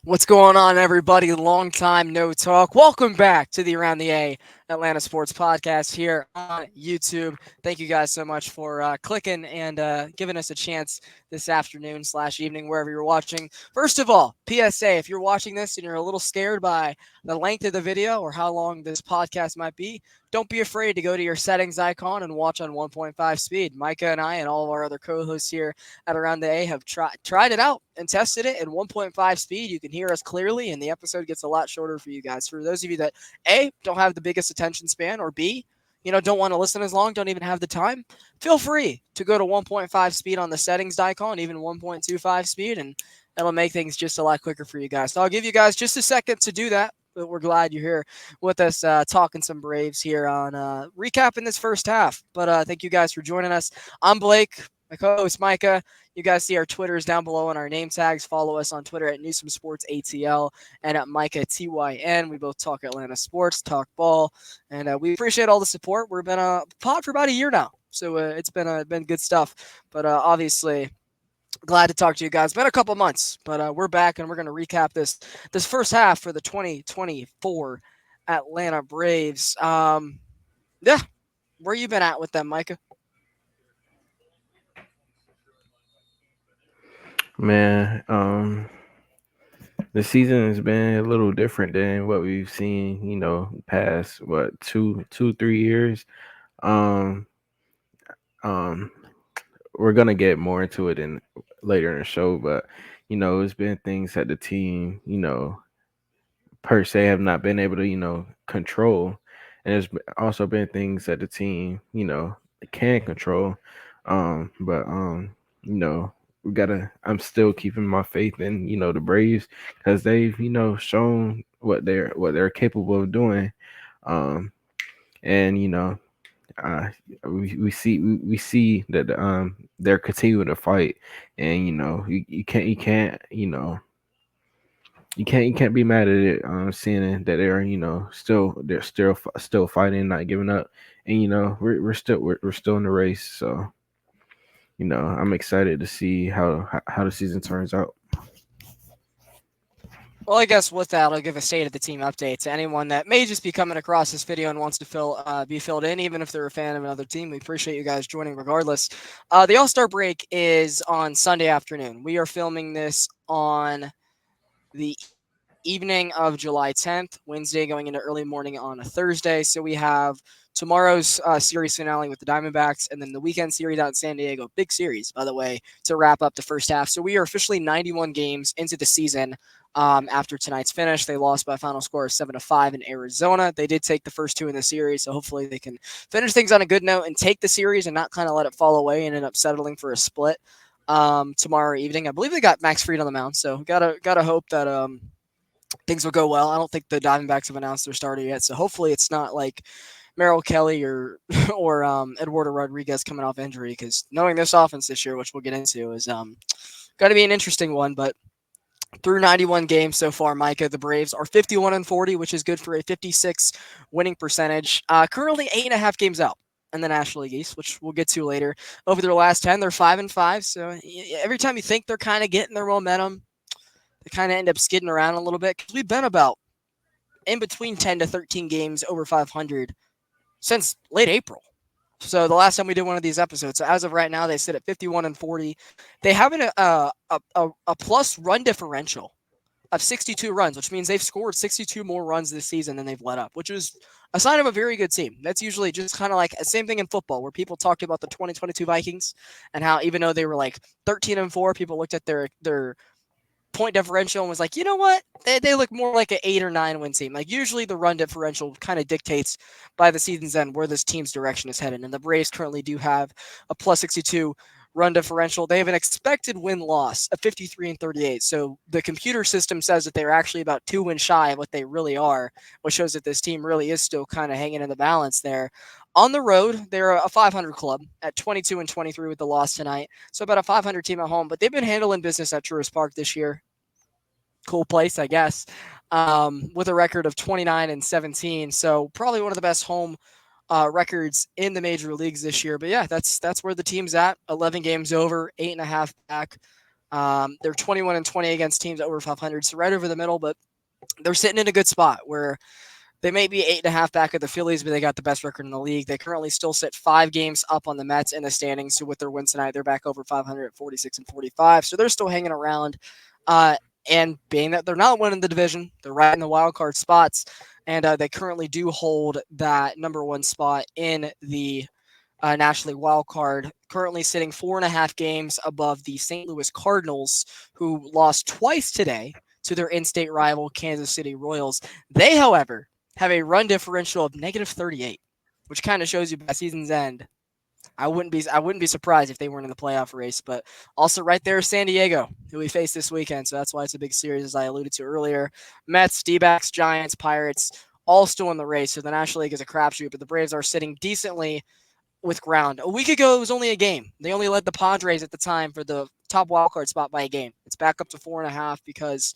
What's going on, everybody? Long time no talk. Welcome back to the Around the A Atlanta Sports Podcast here on YouTube. Thank you guys so much for clicking and giving us a chance this afternoon/evening, wherever you're watching. First of all, PSA: if you're watching this and you're a little scared by the length of the video or how long this podcast might be, don't be afraid to go to your settings icon and watch on 1.5 speed. Micah and I and all of our other co-hosts here at Around the A have tried it out and tested it in 1.5 speed. You can hear us clearly, and the episode gets a lot shorter for you guys. For those of you that A, don't have the biggest attention span, or B, don't want to listen as long, don't even have the time, feel free to go to 1.5 speed on the settings icon, even 1.25 speed, and that'll make things just a lot quicker for you guys. So I'll give you guys just a second to do that. But we're glad you're here with us talking some Braves here on recapping this first half. But thank you guys for joining us. I'm Blake, my co-host Micah. You guys see our Twitters down below and our name tags. Follow us on Twitter at Newsome Sports ATL and at Micah TYN. We both talk Atlanta sports, talk ball, and we appreciate all the support. We've been a pod for about a year now, so it's been good stuff. But obviously, glad to talk to you guys. Been a couple months, but we're back and we're going to recap this first half for the 2024 Atlanta Braves. Yeah, where you been at with them, Micah? Man, the season has been a little different than what we've seen, past 3 years. Um, um, we're gonna get more into it in later in the show, but it's been things that the team, per se have not been able to, control. And also been things that the team, can control. But you know, I'm still keeping my faith in, the Braves because they've, shown what they're capable of doing. Um and uh we see that they're continuing to fight, and you can't be mad at it. Seeing that they're still fighting, not giving up, and we're still in the race. So I'm excited to see how the season turns out. Well, I guess with that, I'll give a state of the team update to anyone that may just be coming across this video and wants to be filled in, even if they're a fan of another team. We appreciate you guys joining regardless. The All-Star break is on Sunday afternoon. We are filming this on the evening of July 10th, Wednesday going into early morning on a Thursday. So we have tomorrow's series finale with the Diamondbacks, and then the weekend series out in San Diego. Big series, by the way, to wrap up the first half. So we are officially 91 games into the season. After tonight's finish, they lost by a final score of 7-5 in Arizona. They did take the first two in the series, so hopefully they can finish things on a good note and take the series and not kind of let it fall away and end up settling for a split tomorrow evening. I believe they got Max Fried on the mound, so gotta hope that things will go well. I don't think the Diamondbacks have announced their starter yet, so hopefully it's not like Merrill Kelly or or Eduardo Rodriguez coming off injury, because knowing this offense this year, which we'll get into, is going to be an interesting one. But through 91 games so far, Micah, the Braves are 51-40, which is good for a 56 winning percentage. Currently 8.5 games out in the National League East, which we'll get to later. Over their last 10, they're 5-5. So every time you think they're kind of getting their momentum, they kind of end up skidding around a little bit, because we've been about in between 10 to 13 games over 500 since late April. So the last time we did one of these episodes. So as of right now, they sit at 51-40. They have a plus run differential of 62 runs, which means they've scored 62 more runs this season than they've let up, which is a sign of a very good team. That's usually just kind of like the same thing in football, where people talked about the 2022 Vikings and how even though they were like 13-4, people looked at their point differential and was like, you know what? They look more like an 8 or 9 win team. Like usually the run differential kind of dictates by the season's end where this team's direction is headed. And the Braves currently do have a plus 62 run differential. They have an expected win loss of 53-38. So the computer system says that they're actually about 2 wins shy of what they really are, which shows that this team really is still kind of hanging in the balance there. On the road, they're a 500 club at 22-23 with the loss tonight. So about a 500 team at home, but they've been handling business at Truist Park this year. Cool place, I guess, with a record of 29-17. So probably one of the best home records in the major leagues this year. But yeah, that's where the team's at. 11 games over, 8.5 back. They're 21-20 against teams over 500, so right over the middle, but they're sitting in a good spot where they may be 8.5 back of the Phillies, but they got the best record in the league. They currently still sit 5 games up on the Mets in the standings. So with their wins tonight, they're back over 500 at 46-45. So they're still hanging around. And being that they're not winning the division, they're right in the wild card spots, and they currently do hold that number one spot in the National League wild card, currently sitting 4.5 games above the St. Louis Cardinals, who lost twice today to their in-state rival Kansas City Royals. They, however, have a run differential of -38, which kind of shows you by season's end. I wouldn't be surprised if they weren't in the playoff race, but also right there is San Diego, who we face this weekend. So that's why it's a big series, as I alluded to earlier. Mets, D-backs, Giants, Pirates, all still in the race. So the National League is a crapshoot, but the Braves are sitting decently with ground. A week ago, it was only a game. They only led the Padres at the time for the top wildcard spot by a game. It's back up to 4.5 because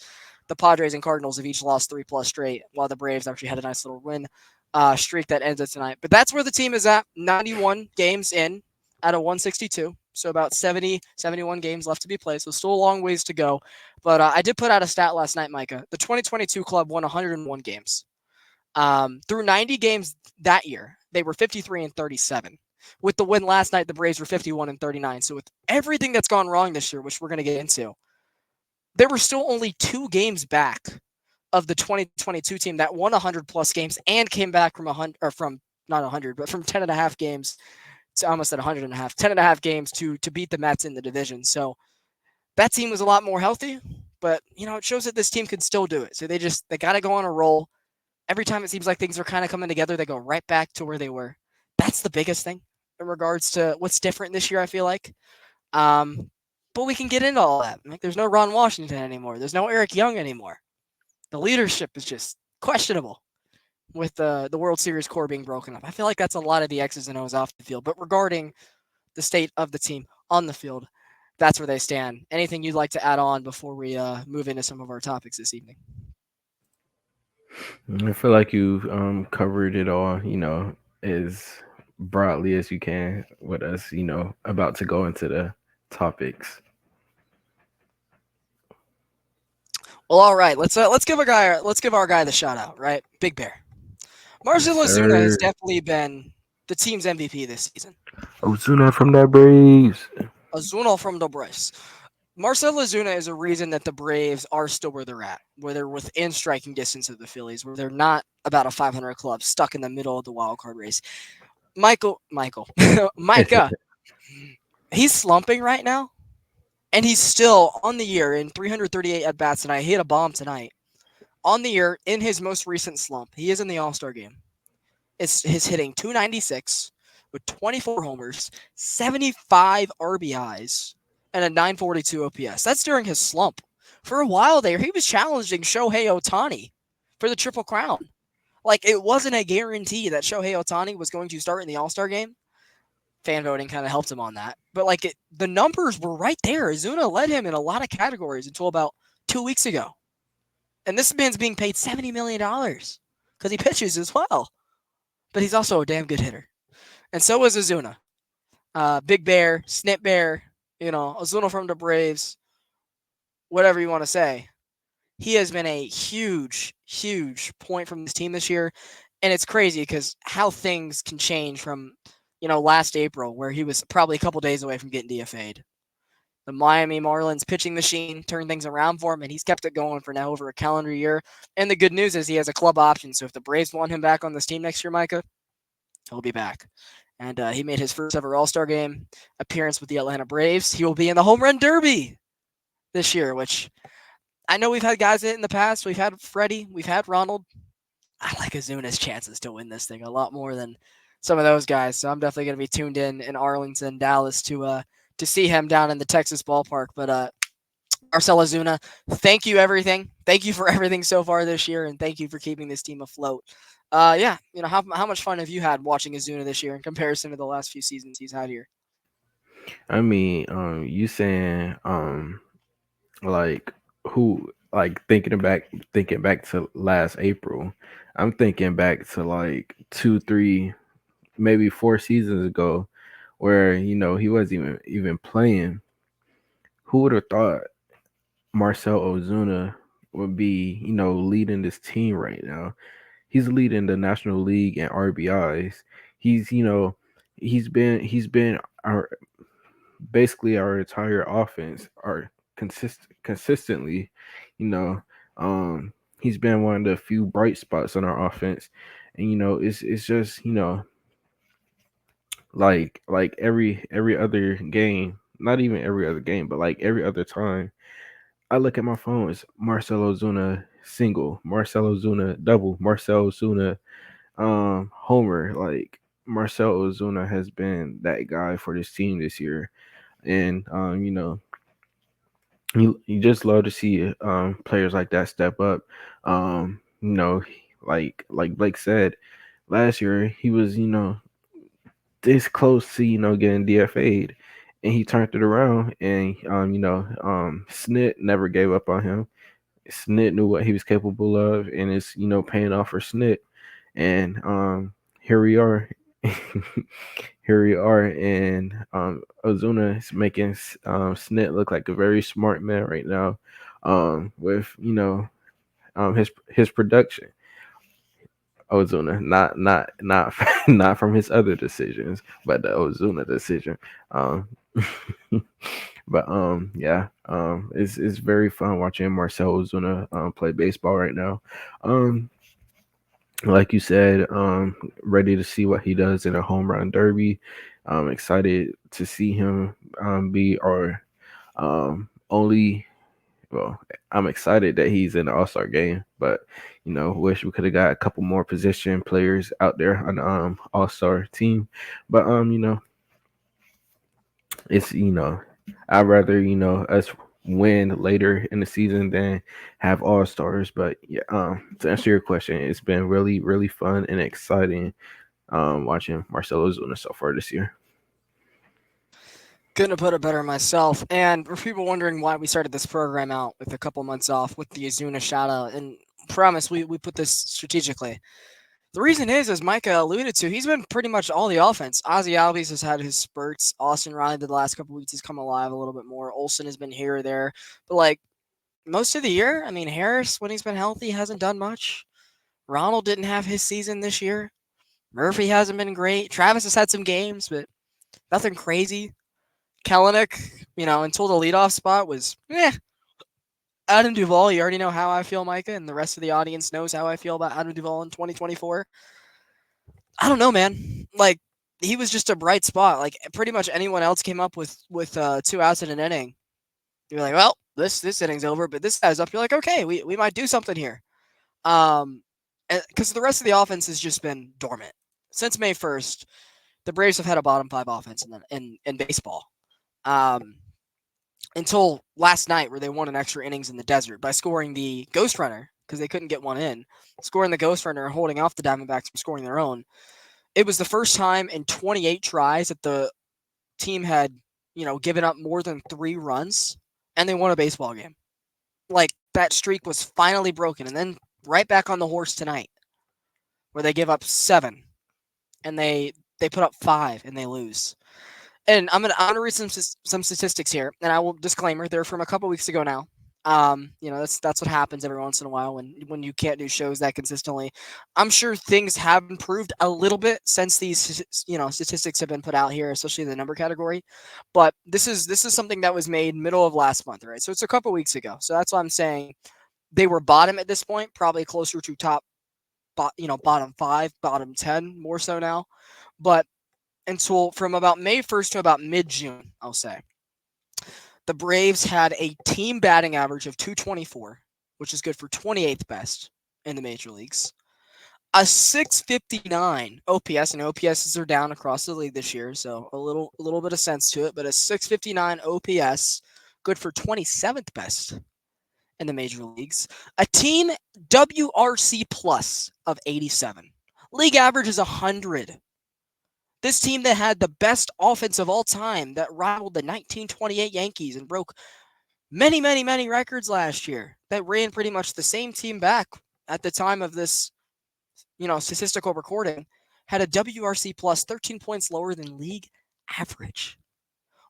the Padres and Cardinals have each lost 3+ straight, while the Braves actually had a nice little win streak that ended tonight. But that's where the team is at. 91 games in out of 162. So about 70, 71 games left to be played. So still a long ways to go. But I did put out a stat last night, Micah. The 2022 club won 101 games. Through 90 games that year, they were 53-37. With the win last night, the Braves were 51-39. So with everything that's gone wrong this year, which we're going to get into, they were still only 2 games back of the 2022 team that won 100+ games and came back from 100, or from not 100, but from 10.5 games to almost at 100.5, 10.5 games to beat the Mets in the division. So that team was a lot more healthy, but it shows that this team could still do it. So they got to go on a roll. Every time it seems like things are kind of coming together, they go right back to where they were. That's the biggest thing in regards to what's different this year, I feel like. But we can get into all that. Like, there's no Ron Washington anymore. There's no Eric Young anymore. The leadership is just questionable with the World Series core being broken up. I feel like that's a lot of the X's and O's off the field. But regarding the state of the team on the field, that's where they stand. Anything you'd like to add on before we move into some of our topics this evening? I feel like you've covered it all, as broadly as you can with us, about to go into the topics. Well, all right. Let's give our guy the shout out, right? Big Bear. Yes, Marcel Ozuna has sir. definitely been the team's MVP this season. Ozuna from the Braves. Ozuna from the Braves. Marcel Ozuna is a reason that the Braves are still where they're at, where they're within striking distance of the Phillies, where they're not about a 500 club stuck in the middle of the wild card race. Michael, Micah, he's slumping right now, and he's still on the year in 338 at bats tonight. He hit a bomb tonight. On the year in his most recent slump, he is in the All-Star game. It's his hitting 296 with 24 homers, 75 RBIs, and a 942 OPS. That's during his slump. For a while there, he was challenging Shohei Ohtani for the Triple Crown. Like, it wasn't a guarantee that Shohei Ohtani was going to start in the All-Star game. Fan voting kind of helped him on that. But, the numbers were right there. Azuna led him in a lot of categories until about 2 weeks ago. And this man's being paid $70 million because he pitches as well. But he's also a damn good hitter. And so is Azuna. Big Bear, Snip Bear, Azuna from the Braves, whatever you want to say. He has been a huge, huge point from this team this year. And it's crazy because how things can change from, last April, where he was probably a couple days away from getting DFA'd. The Miami Marlins pitching machine turned things around for him, and he's kept it going for now over a calendar year. And the good news is he has a club option. So if the Braves want him back on this team next year, Micah, he'll be back. And he made his first ever All-Star game appearance with the Atlanta Braves. He will be in the Home Run Derby this year, which I know we've had guys in the past. We've had Freddie. We've had Ronald. I like Azuna's chances to win this thing a lot more than some of those guys. So I'm definitely going to be tuned in Arlington, Dallas to see him down in the Texas ballpark. But Marcell Ozuna, thank you everything. Thank you for everything so far this year, and thank you for keeping this team afloat. Yeah, how much fun have you had watching Ozuna this year in comparison to the last few seasons he's had here? I mean, you saying like who like thinking back to last April. I'm thinking back to like 2, 3, maybe 4 seasons ago, where he wasn't even playing. who would have thought Marcel Ozuna would be, leading this team right now? He's leading the National League in RBIs. He's, he's been our basically our entire offense, our consistently, you know, he's been one of the few bright spots on our offense. And it's just, like every other game, not even every other game, but like every other time I look at my phone, it's Marcelo Zuna single, Marcelo Zuna double, Marcelo Zuna homer. Like Marcelo Ozuna has been that guy for this team this year. And you just love to see players like that step up. Like Blake said, last year he was, this close to, getting DFA'd, and he turned it around. And Snit never gave up on him. Snit knew what he was capable of, and it's, paying off for Snit. And here we are. Here we are, and Ozuna is making Snit look like a very smart man right now, with his production. Ozuna, not not from his other decisions, but the Ozuna decision. Um, but yeah, it's very fun watching Marcel Ozuna play baseball right now. Um, like you said, ready to see what he does in a home run derby. I'm excited to see him be our only. Well, I'm excited that he's in the All Star game, but wish we could have got a couple more position players out there on the All Star team. But it's I'd rather us win later in the season than have all stars. But yeah, to answer your question, it's been really really fun and exciting watching Marcelo Zuna so far this year. Couldn't have put it better myself. And for people wondering why we started this program out with a couple months off with the Azuna shout out, and promise we put this strategically. The reason is, as Micah alluded to, he's been pretty much all the offense. Ozzy Albies has had his spurts. Austin Riley, the last couple weeks, has come alive a little bit more. Olson has been here or there. But, like, most of the year, I mean, Harris, when he's been healthy, hasn't done much. Ronald didn't have his season this year. Murphy hasn't been great. Travis has had some games, but nothing crazy. Kellenic, until the leadoff spot was, Adam Duvall, you already know how I feel, Micah, and the rest of the audience knows how I feel about Adam Duvall in 2024. I don't know, man. Like, he was just a bright spot. Like, pretty much anyone else came up with 2 outs in an inning. You're like, well, this inning's over, but this guy's up. You're like, okay, we might do something here. Um, because the rest of the offense has just been dormant since May 1st. The Braves have had a bottom 5 offense in baseball. Um, until last night, where they won an extra innings in the desert by scoring the ghost runner because they couldn't get one in, scoring the ghost runner and holding off the Diamondbacks from scoring their own. It was the first time in 28 tries that the team had, given up more than 3 runs, and they won a baseball game. Like, that streak was finally broken, and then right back on the horse tonight, where they give up 7, and they put up 5, and they lose. And I'm gonna read some statistics here, and I will disclaimer they're from a couple weeks ago now. That's what happens every once in a while when you can't do shows that consistently. I'm sure things have improved a little bit since these statistics have been put out here, especially in the number category. But this is something that was made middle of last month, right? So it's a couple weeks ago. So that's why I'm saying they were bottom at this point, probably closer to bottom 5, bottom 10 more so now. But until from about May 1st to about mid-June, I'll say, the Braves had a team batting average of 224, which is good for 28th best in the major leagues. A 659 OPS, and OPSs are down across the league this year, so a little bit of sense to it, but a 659 OPS, good for 27th best in the major leagues. A team WRC plus of 87. League average is 100. This team that had the best offense of all time that rivaled the 1928 Yankees and broke many, many, many records last year that ran pretty much the same team back at the time of this, statistical recording, had a WRC plus 13 points lower than league average.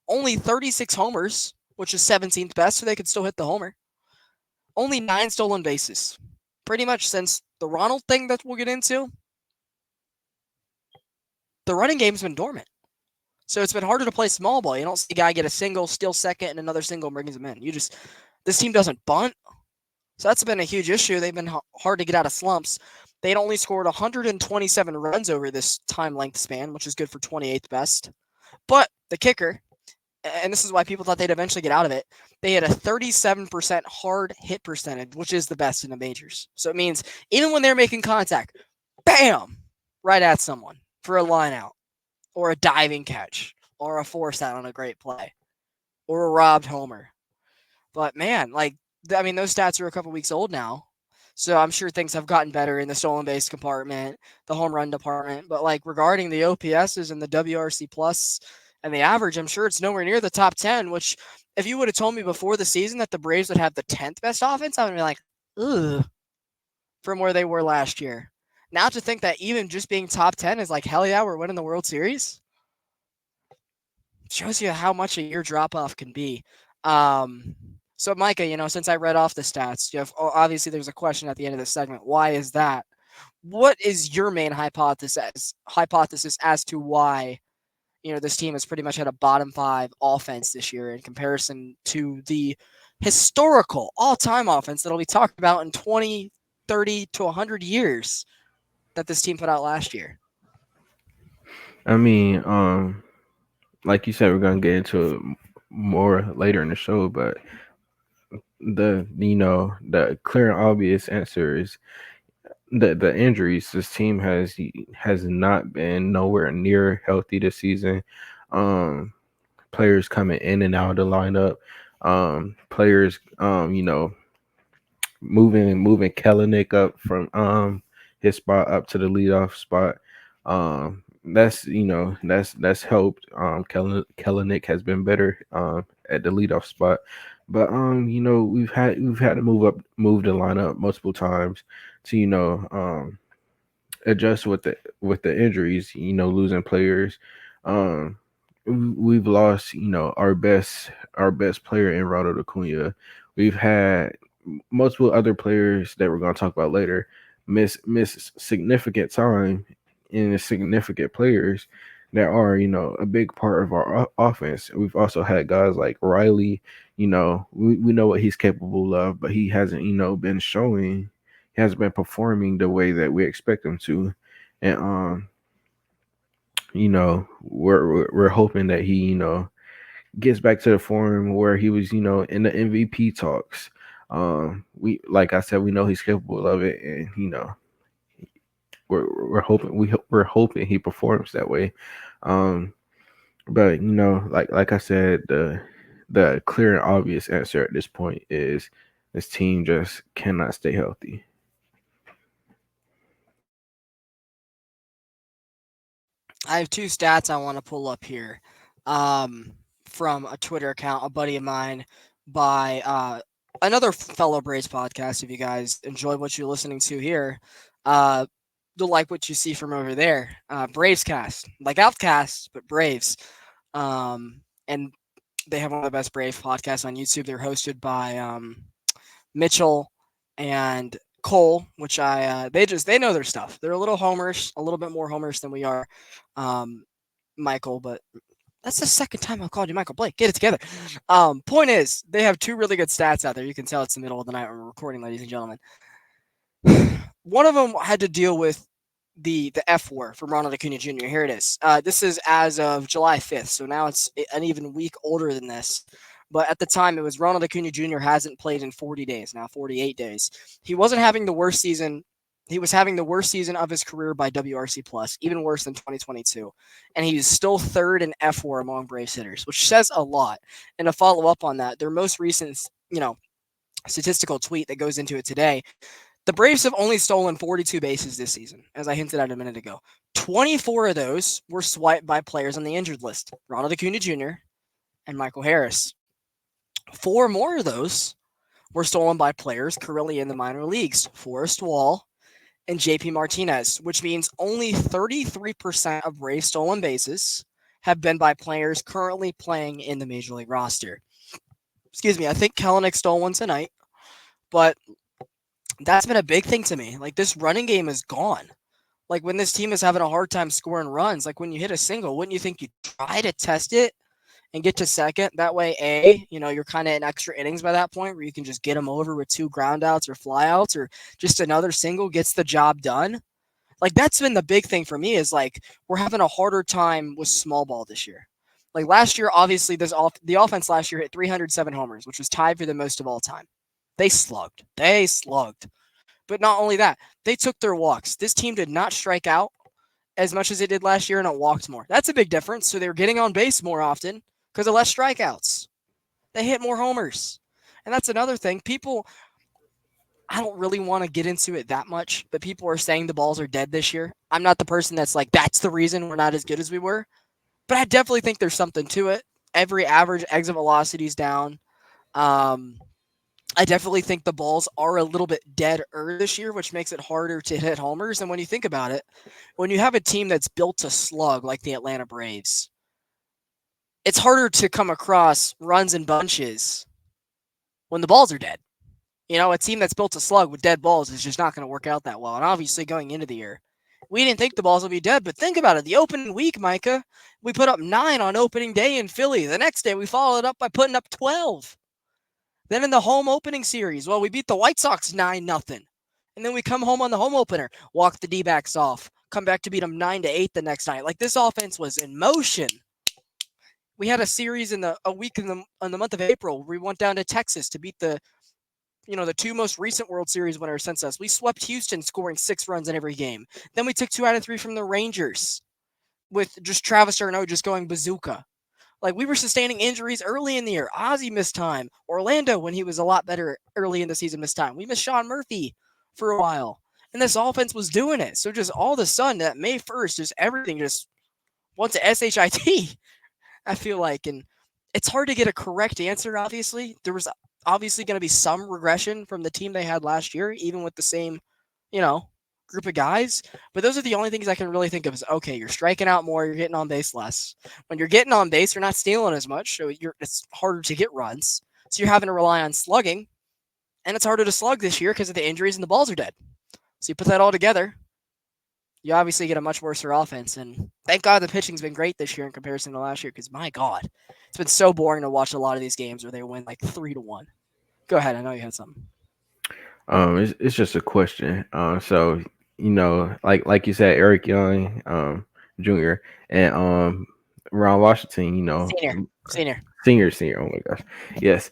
Only 36 homers, which is 17th best, so they could still hit the homer. Only 9 stolen bases. Pretty much since the Ronald thing that we'll get into, the running game's been dormant. So it's been harder to play small ball. You don't see a guy get a single, steal second, and another single brings him in. This team doesn't bunt. So that's been a huge issue. They've been hard to get out of slumps. They'd only scored 127 runs over this time length span, which is good for 28th best. But the kicker, and this is why people thought they'd eventually get out of it, they had a 37% hard hit percentage, which is the best in the majors. So it means even when they're making contact, bam, right at someone for a line out, or a diving catch, or a force out on a great play, or a robbed homer. But man, those stats are a couple weeks old now. So I'm sure things have gotten better in the stolen base compartment, the home run department. But regarding the OPSs and the WRC plus and the average, I'm sure it's nowhere near the top 10, which if you would have told me before the season that the Braves would have the 10th best offense, I would be like, ugh, from where they were last year. Now to think that even just being top 10 is like, hell yeah, we're winning the World Series, shows you how much a year drop off can be. So Micah, since I read off the stats, obviously there's a question at the end of the segment. Why is that? What is your main hypothesis as to why, this team has pretty much had a bottom 5 offense this year in comparison to the historical all-time offense that'll be talked about in 20, 30 to 100 years that this team put out last year? I mean, like you said, we're gonna get into it more later in the show, but the clear and obvious answer is the injuries. This team has not been nowhere near healthy this season. Players coming in and out of the lineup. Players, moving Kellenic up from his spot up to the leadoff spot. That's helped. Kellenic has been better at the leadoff spot, but we've had to move the lineup multiple times to adjust with the injuries. Losing players. We've lost our best player in Ronald Acuna. We've had multiple other players that we're going to talk about later miss significant time in significant players that are a big part of our offense. We've also had guys like Riley. We know what he's capable of, but he hasn't been showing. He hasn't been performing the way that we expect him to, and we're hoping that he gets back to the form where he was in the MVP talks. We, like I said, we know he's capable of it, and we're hoping he performs that way. But like I said, the clear and obvious answer at this point is this team just cannot stay healthy. I have 2 stats I want to pull up here from a Twitter account, a buddy of mine, by another fellow Braves podcast. If you guys enjoy what you're listening to here, you'll like what you see from over there. Braves Cast, like Outcast, but Braves. And they have one of the best Brave podcasts on YouTube. They're hosted by Mitchell and Cole, which they know their stuff. They're a little homers, a little bit more homers than we are, Michael. But that's the second time I've called you Michael. Blake, get it together. Point is, they have 2 really good stats out there. You can tell it's the middle of the night when we're recording, ladies and gentlemen. One of them had to deal with the F4 from Ronald Acuna Jr. Here it is. This is as of July 5th, so now it's an even week older than this. But at the time, it was Ronald Acuna Jr. hasn't played in 40 days, now 48 days. He wasn't having the worst season. He was having the worst season of his career by WRC+, even worse than 2022. And he was still 3rd in F4 among Braves hitters, which says a lot. And to follow up on that, their most recent, statistical tweet that goes into it today, the Braves have only stolen 42 bases this season, as I hinted at a minute ago. 24 of those were swiped by players on the injured list, Ronald Acuna Jr. and Michael Harris. 4 more of those were stolen by players currently in the minor leagues, Forrest Wall and JP Martinez, which means only 33% of Braves stolen bases have been by players currently playing in the Major League roster. Excuse me. I think Kellenick stole one tonight, but that's been a big thing to me. Like this running game is gone. Like when this team is having a hard time scoring runs, like when you hit a single, wouldn't you think you'd try to test it and get to second? That way, you're kind of in extra innings by that point where you can just get them over with two groundouts or flyouts or just another single gets the job done. Like that's been the big thing for me is like we're having a harder time with small ball this year. Like last year, obviously, the offense last year hit 307 homers, which was tied for the most of all time. They slugged. They slugged. But not only that, they took their walks. This team did not strike out as much as it did last year, and it walked more. That's a big difference. So they were getting on base more often because of less strikeouts. They hit more homers. And that's another thing. People, I don't really want to get into it that much, but people are saying the balls are dead this year. I'm not the person that's like, that's the reason we're not as good as we were. But I definitely think there's something to it. Every average exit velocity is down. Um, I definitely think the balls are a little bit deader this year, which makes it harder to hit homers. And when you think about it, when you have a team that's built to slug like the Atlanta Braves, it's harder to come across runs and bunches when the balls are dead. You know, a team that's built to slug with dead balls is just not going to work out that well. And obviously, going into the year, we didn't think the balls would be dead, but think about it. The opening week, Micah, we put up 9 on opening day in Philly. The next day, we followed up by putting up 12. Then in the home opening series, well, we beat the White Sox 9-0. And then we come home on the home opener, walk the D-backs off, come back to beat them 9-8 the next night. Like this offense was in motion. We had a series a week in the month of April. We went down to Texas to beat the two most recent World Series winners since us. We swept Houston, scoring 6 runs in every game. Then we took 2 out of 3 from the Rangers with just Travis d'Arnaud just going bazooka. Like we were sustaining injuries early in the year. Ozzie missed time. Orlando, when he was a lot better early in the season, missed time. We missed Sean Murphy for a while. And this offense was doing it. So just all of a sudden, that May 1st, just everything just went to SHIT, I feel like. And it's hard to get a correct answer, obviously. There was obviously going to be some regression from the team they had last year, even with the same, you know, group of guys. But those are the only things I can really think of is, okay, you're striking out more, you're getting on base less. When you're getting on base, you're not stealing as much, so it's harder to get runs. So you're having to rely on slugging, and it's harder to slug this year because of the injuries and the balls are dead. So you put that all together, you obviously get a much worse offense. And thank God the pitching's been great this year in comparison to last year because, my God, it's been so boring to watch a lot of these games where they win like 3-1. Go ahead. I know you had something. It's just a question. So like you said, Eric Young, Jr. and Ron Washington, Senior. senior. Oh my gosh, yes,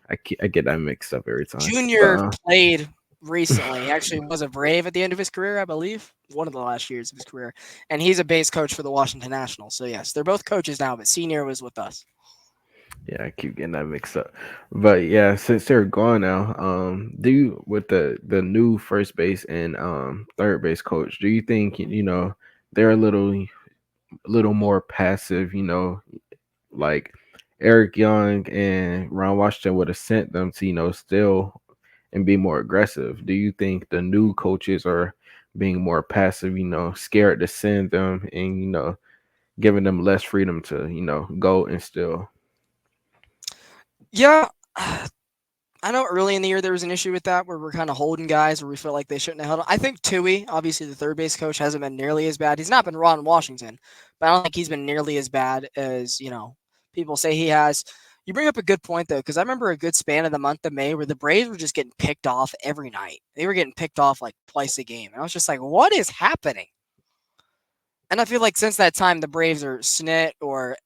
I get that mixed up every time. Junior played recently. He actually was a Brave at the end of his career, I believe. One of the last years of his career. And he's a base coach for the Washington Nationals. So, yes, they're both coaches now, but Senior was with us. Yeah, I keep getting that mixed up. But yeah, since they're gone now, do you with the new first base and third base coach, do you think they're a little more passive, like Eric Young and Ron Washington would have sent them to, still and be more aggressive. Do you think the new coaches are being more passive, scared to send them and, giving them less freedom to, go and still? Yeah. I know early in the year there was an issue with that where we're kind of holding guys where we feel like they shouldn't have held them. I think Tui, obviously the third base coach, hasn't been nearly as bad. He's not been Ron Washington, but I don't think he's been nearly as bad as, people say he has. You bring up a good point, though, because I remember a good span of the month of May where the Braves were just getting picked off every night. They were getting picked off like twice a game. And I was just like, what is happening? And I feel like since that time, the Braves are snit or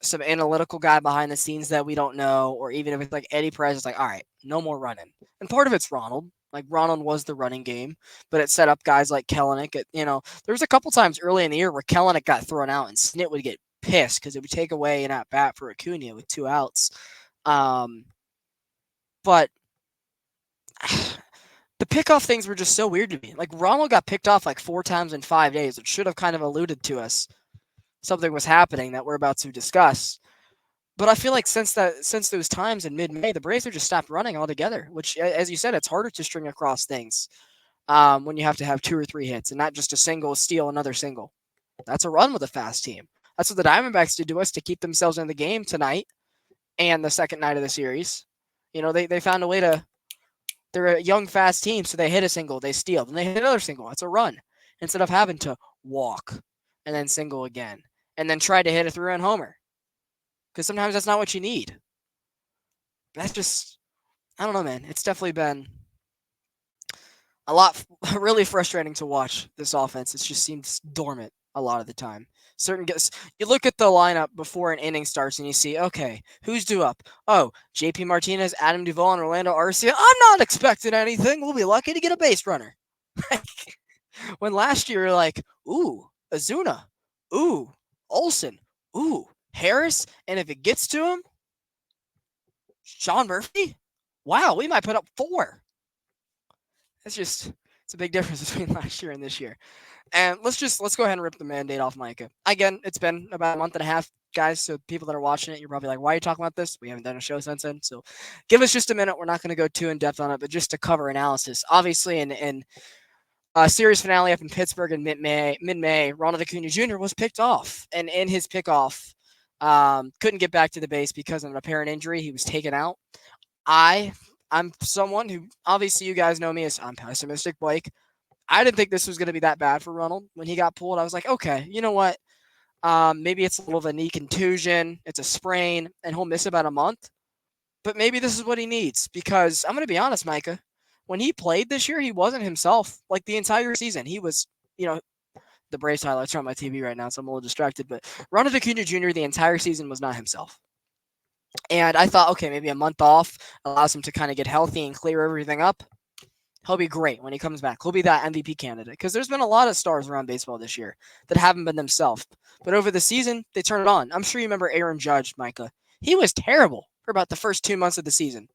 some analytical guy behind the scenes that we don't know, or even if it's like Eddie Perez, it's like, all right, no more running. And part of it's Ronald. Like Ronald was the running game, but it set up guys like Kellenick. There was a couple times early in the year where Kellenick got thrown out and Snit would get pissed because it would take away an at bat for Acuna with 2 outs. But the pickoff things were just so weird to me. Like Ronald got picked off like 4 times in 5 days, which should have kind of alluded to us something was happening that we're about to discuss. But I feel like since those times in mid-May, the Braves have just stopped running altogether, which, as you said, it's harder to string across things when you have to have 2 or 3 hits and not just a single, steal another single. That's a run with a fast team. That's what the Diamondbacks did to us to keep themselves in the game tonight. and the second night of the series. They found a way to. They're a young, fast team, so they hit a single, they steal, then they hit another single. It's a run instead of having to walk and then single again and then try to hit a three-run homer because sometimes that's not what you need. That's just I don't know, man. It's definitely been a lot really frustrating to watch this offense. It just seems dormant a lot of the time. Certain guys, you look at the lineup before an inning starts and you see, okay, who's due up? Oh, JP Martinez, Adam Duvall, and Orlando Arcia. I'm not expecting anything. We'll be lucky to get a base runner. When last year you're like, ooh, Azuna, ooh, Olson, ooh, Harris, and if it gets to him, Sean Murphy. Wow, we might put up 4. It's a big difference between last year and this year. And let's go ahead and rip the Mandate off Micah. Again, it's been about a month and a half, guys. So people that are watching it, you're probably like, why are you talking about this? We haven't done a show since then. So give us just a minute. We're not going to go too in depth on it, but just to cover analysis. Obviously, in series finale up in Pittsburgh in mid-May, Ronald Acuna Jr. was picked off, and in his pickoff, couldn't get back to the base because of an apparent injury. He was taken out. I'm someone who, obviously, you guys know me as I'm pessimistic, Blake. I didn't think this was going to be that bad for Ronald when he got pulled. I was like, okay, you know what? Maybe it's a little of a knee contusion, it's a sprain, and he'll miss about a month. But maybe this is what he needs because I'm going to be honest, Micah. When he played this year, he wasn't himself. Like the entire season, he was, the Braves highlights are on my TV right now, so I'm a little distracted. But Ronald Acuna Jr. the entire season was not himself. And I thought, okay, maybe a month off allows him to kind of get healthy and clear everything up. He'll be great when he comes back. He'll be that MVP candidate because there's been a lot of stars around baseball this year that haven't been themselves. But over the season, they turn it on. I'm sure you remember Aaron Judge, Micah. He was terrible for about the first 2 months of the season.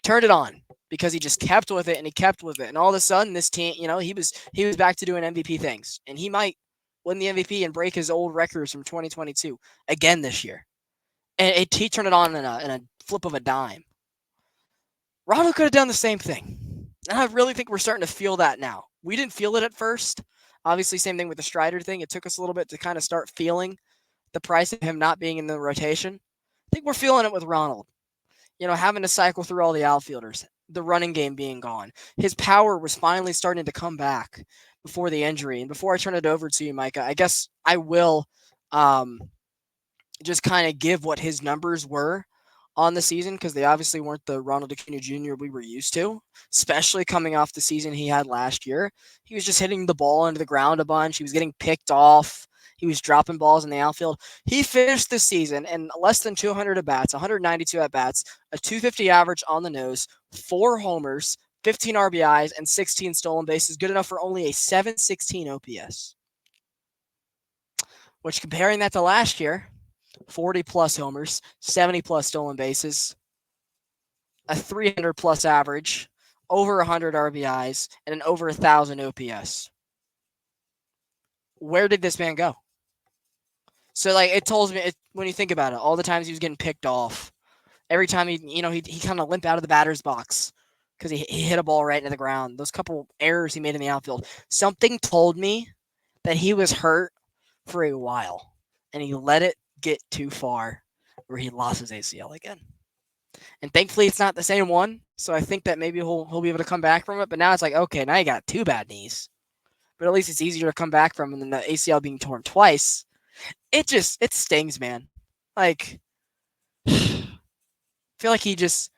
Turned it on because he just kept with it and he kept with it. And all of a sudden, this team, he was back to doing MVP things. And he might win the MVP and break his old records from 2022 again this year. And he turned it on in a flip of a dime. Ronald could have done the same thing. And I really think we're starting to feel that now. We didn't feel it at first. Obviously, same thing with the Strider thing. It took us a little bit to kind of start feeling the price of him not being in the rotation. I think we're feeling it with Ronald. Having to cycle through all the outfielders, the running game being gone. His power was finally starting to come back before the injury. And before I turn it over to you, Micah, I guess I will just kind of give what his numbers were on the season because they obviously weren't the Ronald Acuna Jr. we were used to, especially coming off the season he had last year. He was just hitting the ball into the ground a bunch. He was getting picked off. He was dropping balls in the outfield. He finished the season in less than 200 at-bats, 192 at-bats, a 250 average on the nose, 4 homers, 15 RBIs, and 16 stolen bases, good enough for only a 716 OPS. Which, comparing that to last year, 40-plus homers, 70-plus stolen bases, a 300-plus average, over 100 RBIs, and an over 1,000 OPS. Where did this man go? So, it tells me, when you think about it, all the times he was getting picked off, every time he kind of limped out of the batter's box because he hit a ball right into the ground, those couple errors he made in the outfield, something told me that he was hurt for a while, and he let it get too far where he lost his ACL again. And thankfully, it's not the same one, so I think that maybe he'll be able to come back from it. But now it's like, okay, now you got 2 bad knees, but at least it's easier to come back from than the ACL being torn twice. It stings, man. I feel like he just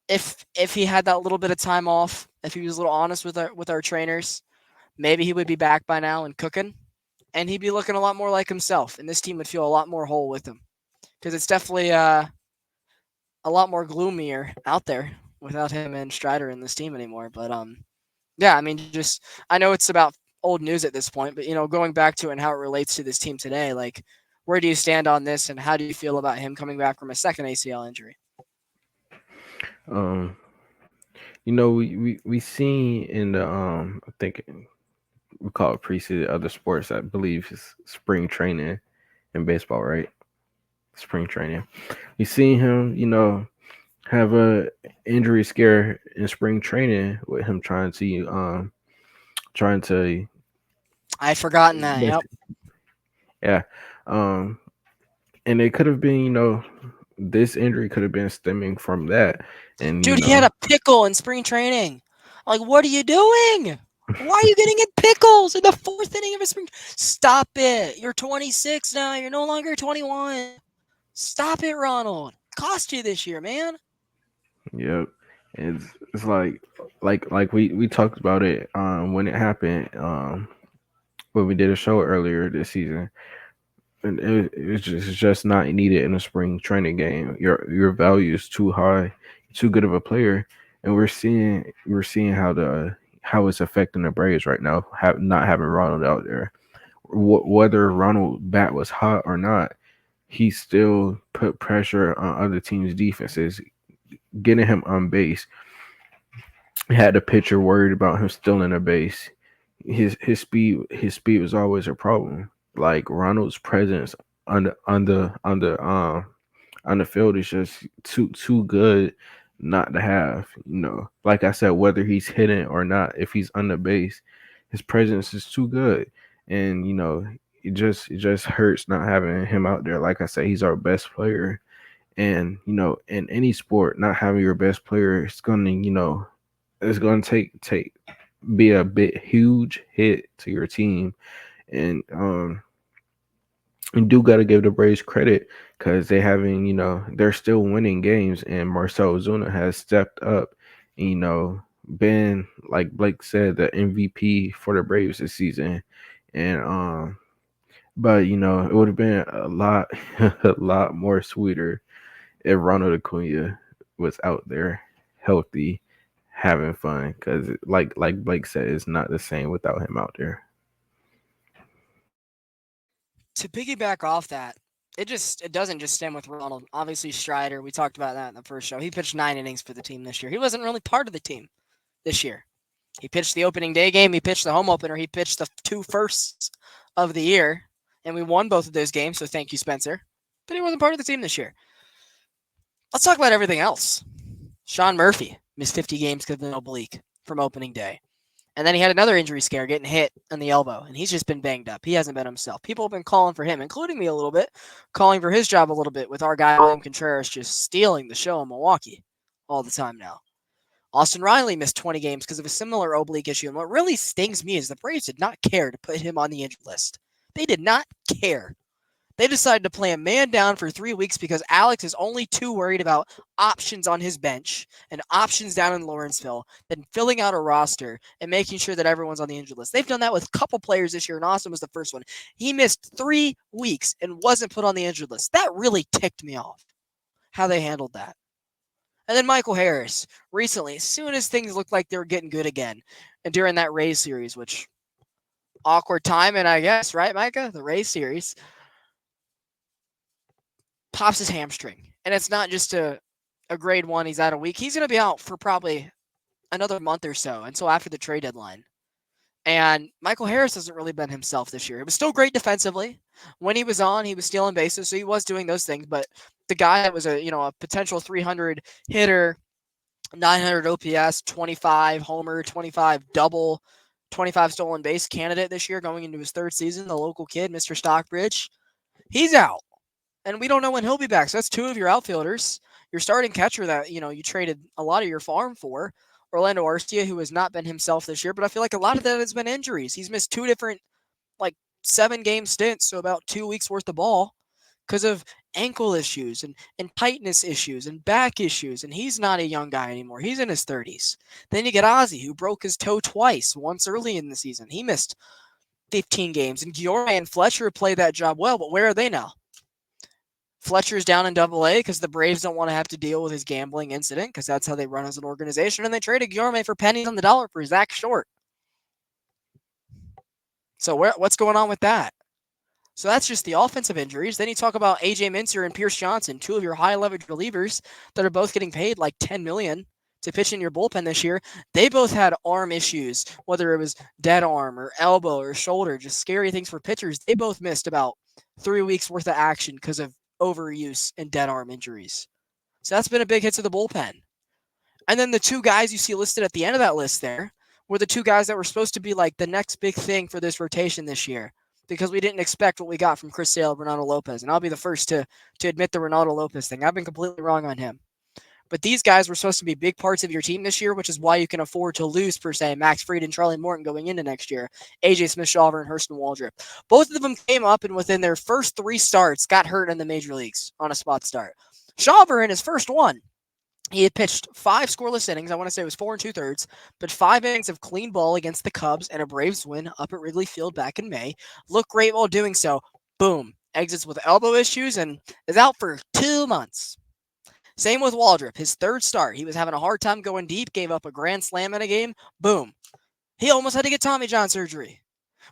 if he had that little bit of time off, if he was a little honest with our trainers, maybe he would be back by now and cooking, and he'd be looking a lot more like himself, and this team would feel a lot more whole with him because it's definitely a lot more gloomier out there without him and Strider in this team anymore. But yeah, I mean, just I know it's about old news at this point, but going back to it and how it relates to this team today, like where do you stand on this, and how do you feel about him coming back from a second ACL injury? Um, we seen in the I think we call it preseason other sports. I believe is spring training in baseball, right? Spring training. We seen him, have a injury scare in spring training with him trying to I forgotten that. Yep. yeah. And it could have been, this injury could have been stemming from that, and Dude, he had a pickle in spring training. Like, what are you doing? Why are you getting in pickles in the fourth inning of a spring? Stop it. You're 26 now. You're no longer 21. Stop it, Ronald. Cost you this year, man. yep, it's like we talked about it when it happened when we did a show earlier this season, and it's just not needed in a spring training game. Your value is too high, too good of a player, and we're seeing how it's affecting the Braves right now. Not having Ronald out there, whether Ronald bat was hot or not, he still put pressure on other teams' defenses, getting him on base. Had the pitcher worried about him stealing a base. His speed was always a problem. Like Ronald's presence on the field is just too good not to have. Like I said, whether he's hitting or not, if he's on the base, his presence is too good, and it just hurts not having him out there. Like I said, he's our best player, and in any sport, not having your best player is gonna take be a bit huge hit to your team, and you do got to give the Braves credit because they're still winning games, and Marcell Ozuna has stepped up, and, been, like Blake said, the MVP for the Braves this season, and but it would have been a lot a lot more sweeter if Ronald Acuna was out there healthy, having fun, because like Blake said, it's not the same without him out there. To piggyback off that, it doesn't just stem with Ronald. Obviously, Strider, we talked about that in the first show. He pitched 9 innings for the team this year. He wasn't really part of the team this year. He pitched the opening day game. He pitched the home opener. He pitched the two firsts of the year, and we won both of those games. So thank you, Spencer. But he wasn't part of the team this year. Let's talk about everything else. Sean Murphy missed 50 games because of an oblique from opening day. And then he had another injury scare, getting hit on the elbow, and he's just been banged up. He hasn't been himself. People have been calling for him, including me a little bit, calling for his job a little bit with our guy, William Contreras, just stealing the show in Milwaukee all the time now. Austin Riley missed 20 games because of a similar oblique issue, and what really stings me is the Braves did not care to put him on the injured list. They did not care. They decided to play a man down for 3 weeks because Alex is only too worried about options on his bench and options down in Lawrenceville than filling out a roster and making sure that everyone's on the injured list. They've done that with a couple players this year, and Austin was the first one. He missed 3 weeks and wasn't put on the injured list. That really ticked me off, how they handled that. And then Michael Harris, recently, as soon as things looked like they were getting good again, and during that Rays series, which awkward timing, I guess, right, Micah? The Rays series. Pops his hamstring. And it's not just a grade 1, he's out a week. He's going to be out for probably another month or so until after the trade deadline. And Michael Harris hasn't really been himself this year. It was still great defensively. When he was on, he was stealing bases, so he was doing those things. But the guy that was a potential 300 hitter, 900 OPS, 25 homer, 25 double, 25 stolen base candidate this year going into his third season, the local kid, Mr. Stockbridge, he's out. And we don't know when he'll be back. So that's 2 of your outfielders. Your starting catcher that, you traded a lot of your farm for, Orlando Arcia, who has not been himself this year. But I feel like a lot of that has been injuries. He's missed 2 different, 7-game stints, so about 2 weeks worth of ball because of ankle issues and tightness issues and back issues. And he's not a young guy anymore. He's in his 30s. Then you get Ozzy, who broke his toe twice, once early in the season. He missed 15 games. And Giore and Fletcher played that job well, but where are they now? Fletcher's down in Double-A because the Braves don't want to have to deal with his gambling incident because that's how they run as an organization. And they traded Guillorme for pennies on the dollar for Zach Short. So what's going on with that? So that's just the offensive injuries. Then you talk about A.J. Minter and Pierce Johnson, 2 of your high-leverage relievers that are both getting paid like $10 million to pitch in your bullpen this year. They both had arm issues, whether it was dead arm or elbow or shoulder, just scary things for pitchers. They both missed about 3 weeks worth of action because of overuse and dead arm injuries. So that's been a big hit to the bullpen. And then the 2 guys you see listed at the end of that list there were the 2 guys that were supposed to be like the next big thing for this rotation this year. because we didn't expect what we got from Chris Sale, Ronaldo Lopez, and I'll be the first to admit the Ronaldo Lopez thing. I've been completely wrong on him. But these guys were supposed to be big parts of your team this year, which is why you can afford to lose, per se, Max Fried and Charlie Morton going into next year, AJ Smith Shawver and Hurston Waldrop. Both of them came up and within their first 3 starts got hurt in the major leagues on a spot start. Shawver in his first one, he had pitched 5 scoreless innings. I want to say it was 4 and 2/3, but 5 innings of clean ball against the Cubs and a Braves win up at Wrigley Field back in May. Looked great while doing so. Boom. Exits with elbow issues and is out for 2 months. Same with Waldrop. His third start, he was having a hard time going deep, gave up a grand slam in a game. Boom. He almost had to get Tommy John surgery,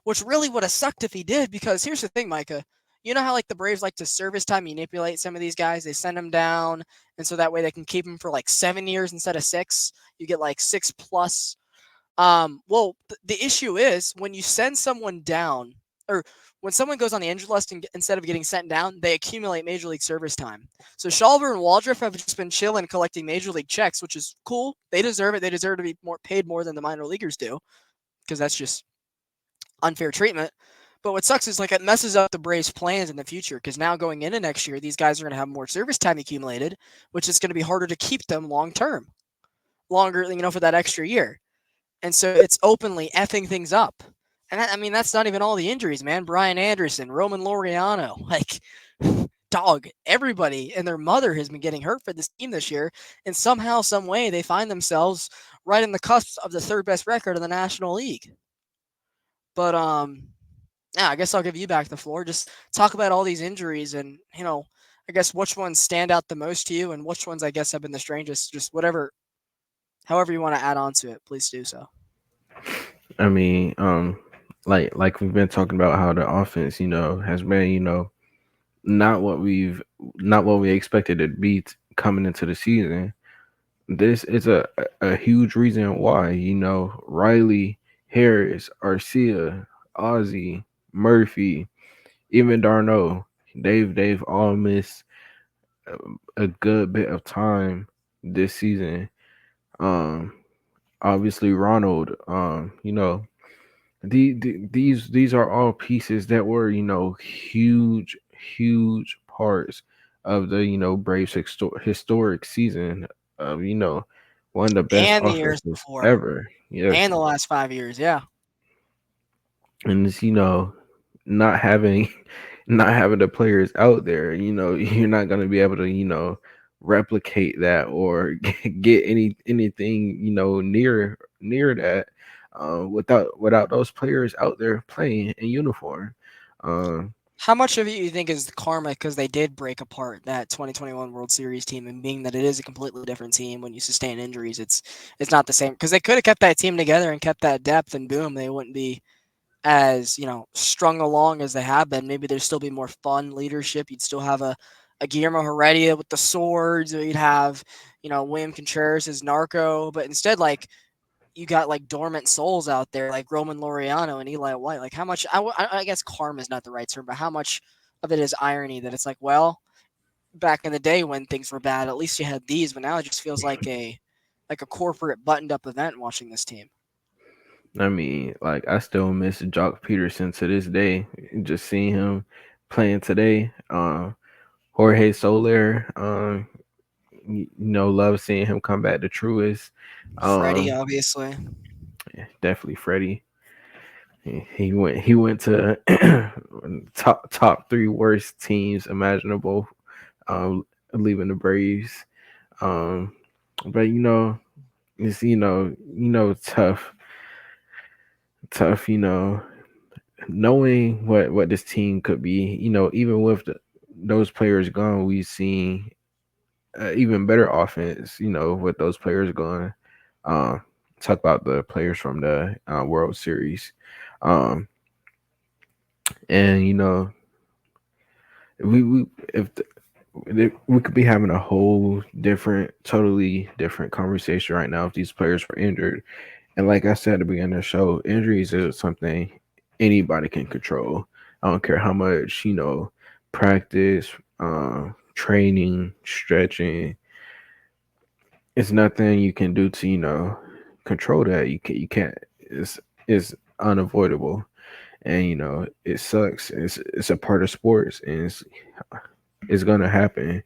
which really would have sucked if he did, because here's the thing, Micah. You know how like the Braves like to service time manipulate some of these guys? They send them down, and so that way they can keep them for like 7 years instead of 6. You get like 6 plus. Well, the issue is when you send someone down, or when someone goes on the injured list instead of getting sent down, they accumulate major league service time. So Shawver and Waldrop have just been chilling, collecting major league checks, which is cool. They deserve it. They deserve to be paid more than the minor leaguers do, because that's just unfair treatment. But what sucks is like it messes up the Braves' plans in the future, because now going into next year, these guys are going to have more service time accumulated, which is going to be harder to keep them long term, longer, for that extra year. And so it's openly effing things up. And I mean, that's not even all the injuries, man. Brian Anderson, Roman Laureano, like, dog, everybody and their mother has been getting hurt for this team this year. And somehow, some way, they find themselves right in the cusp of the third best record in the National League. But yeah, I guess I'll give you back the floor. Just talk about all these injuries and I guess which ones stand out the most to you and which ones I guess have been the strangest. Just whatever, however you want to add on to it, please do so. I mean, like we've been talking about how the offense, has been, not what we expected it to be coming into the season. This is a huge reason why, Riley, Harris, Arcia, Ozzy, Murphy, even Darno, they've all missed a good bit of time this season. Um, Obviously Ronald, these are all pieces that were, huge parts of the, Braves historic season of, one of the best And the years offenses before, ever. Yes. and the last 5 years, yeah. And it's, not having not having the players out there, you're not going to be able to, replicate that or get anything, near that without those players out there playing in uniform. Um, How much of it you think is karma because they did break apart that 2021 World Series team, and being that it is a completely different team, when you sustain injuries, it's not the same, because they could have kept that team together and kept that depth, and boom, they wouldn't be as strung along as they have been. Maybe there'd still be more fun leadership. You'd still have a Guillermo Heredia with the swords, or you'd have William Contreras as Narco, but instead, like, you got like dormant souls out there like Roman Laureano and Eli White. Like, how much? I guess karma is not the right term, but how much of it is irony that it's like, well, back in the day when things were bad, at least you had these, but now it just feels like a corporate buttoned up event watching this team. I mean, like I still miss Jock Peterson to this day. Just seeing him playing today. Jorge Soler, love seeing him come back to Truist. Freddie, Um, obviously. yeah, definitely Freddie. He went to top three worst teams imaginable, leaving the Braves. Um, but it's tough. Knowing what this team could be. Even with those players gone, we've seen even better offense. With those players gone. Uh, Talk about the players from the World Series. Um, and we if we could be having a whole totally different conversation right now if these players were injured. And like I said at the beginning of the show, injuries is something anybody can control. I don't care how much practice, training, stretching. It's nothing you can do to control that. You can't. It's unavoidable. and it sucks. It's a part of sports, and it's gonna happen.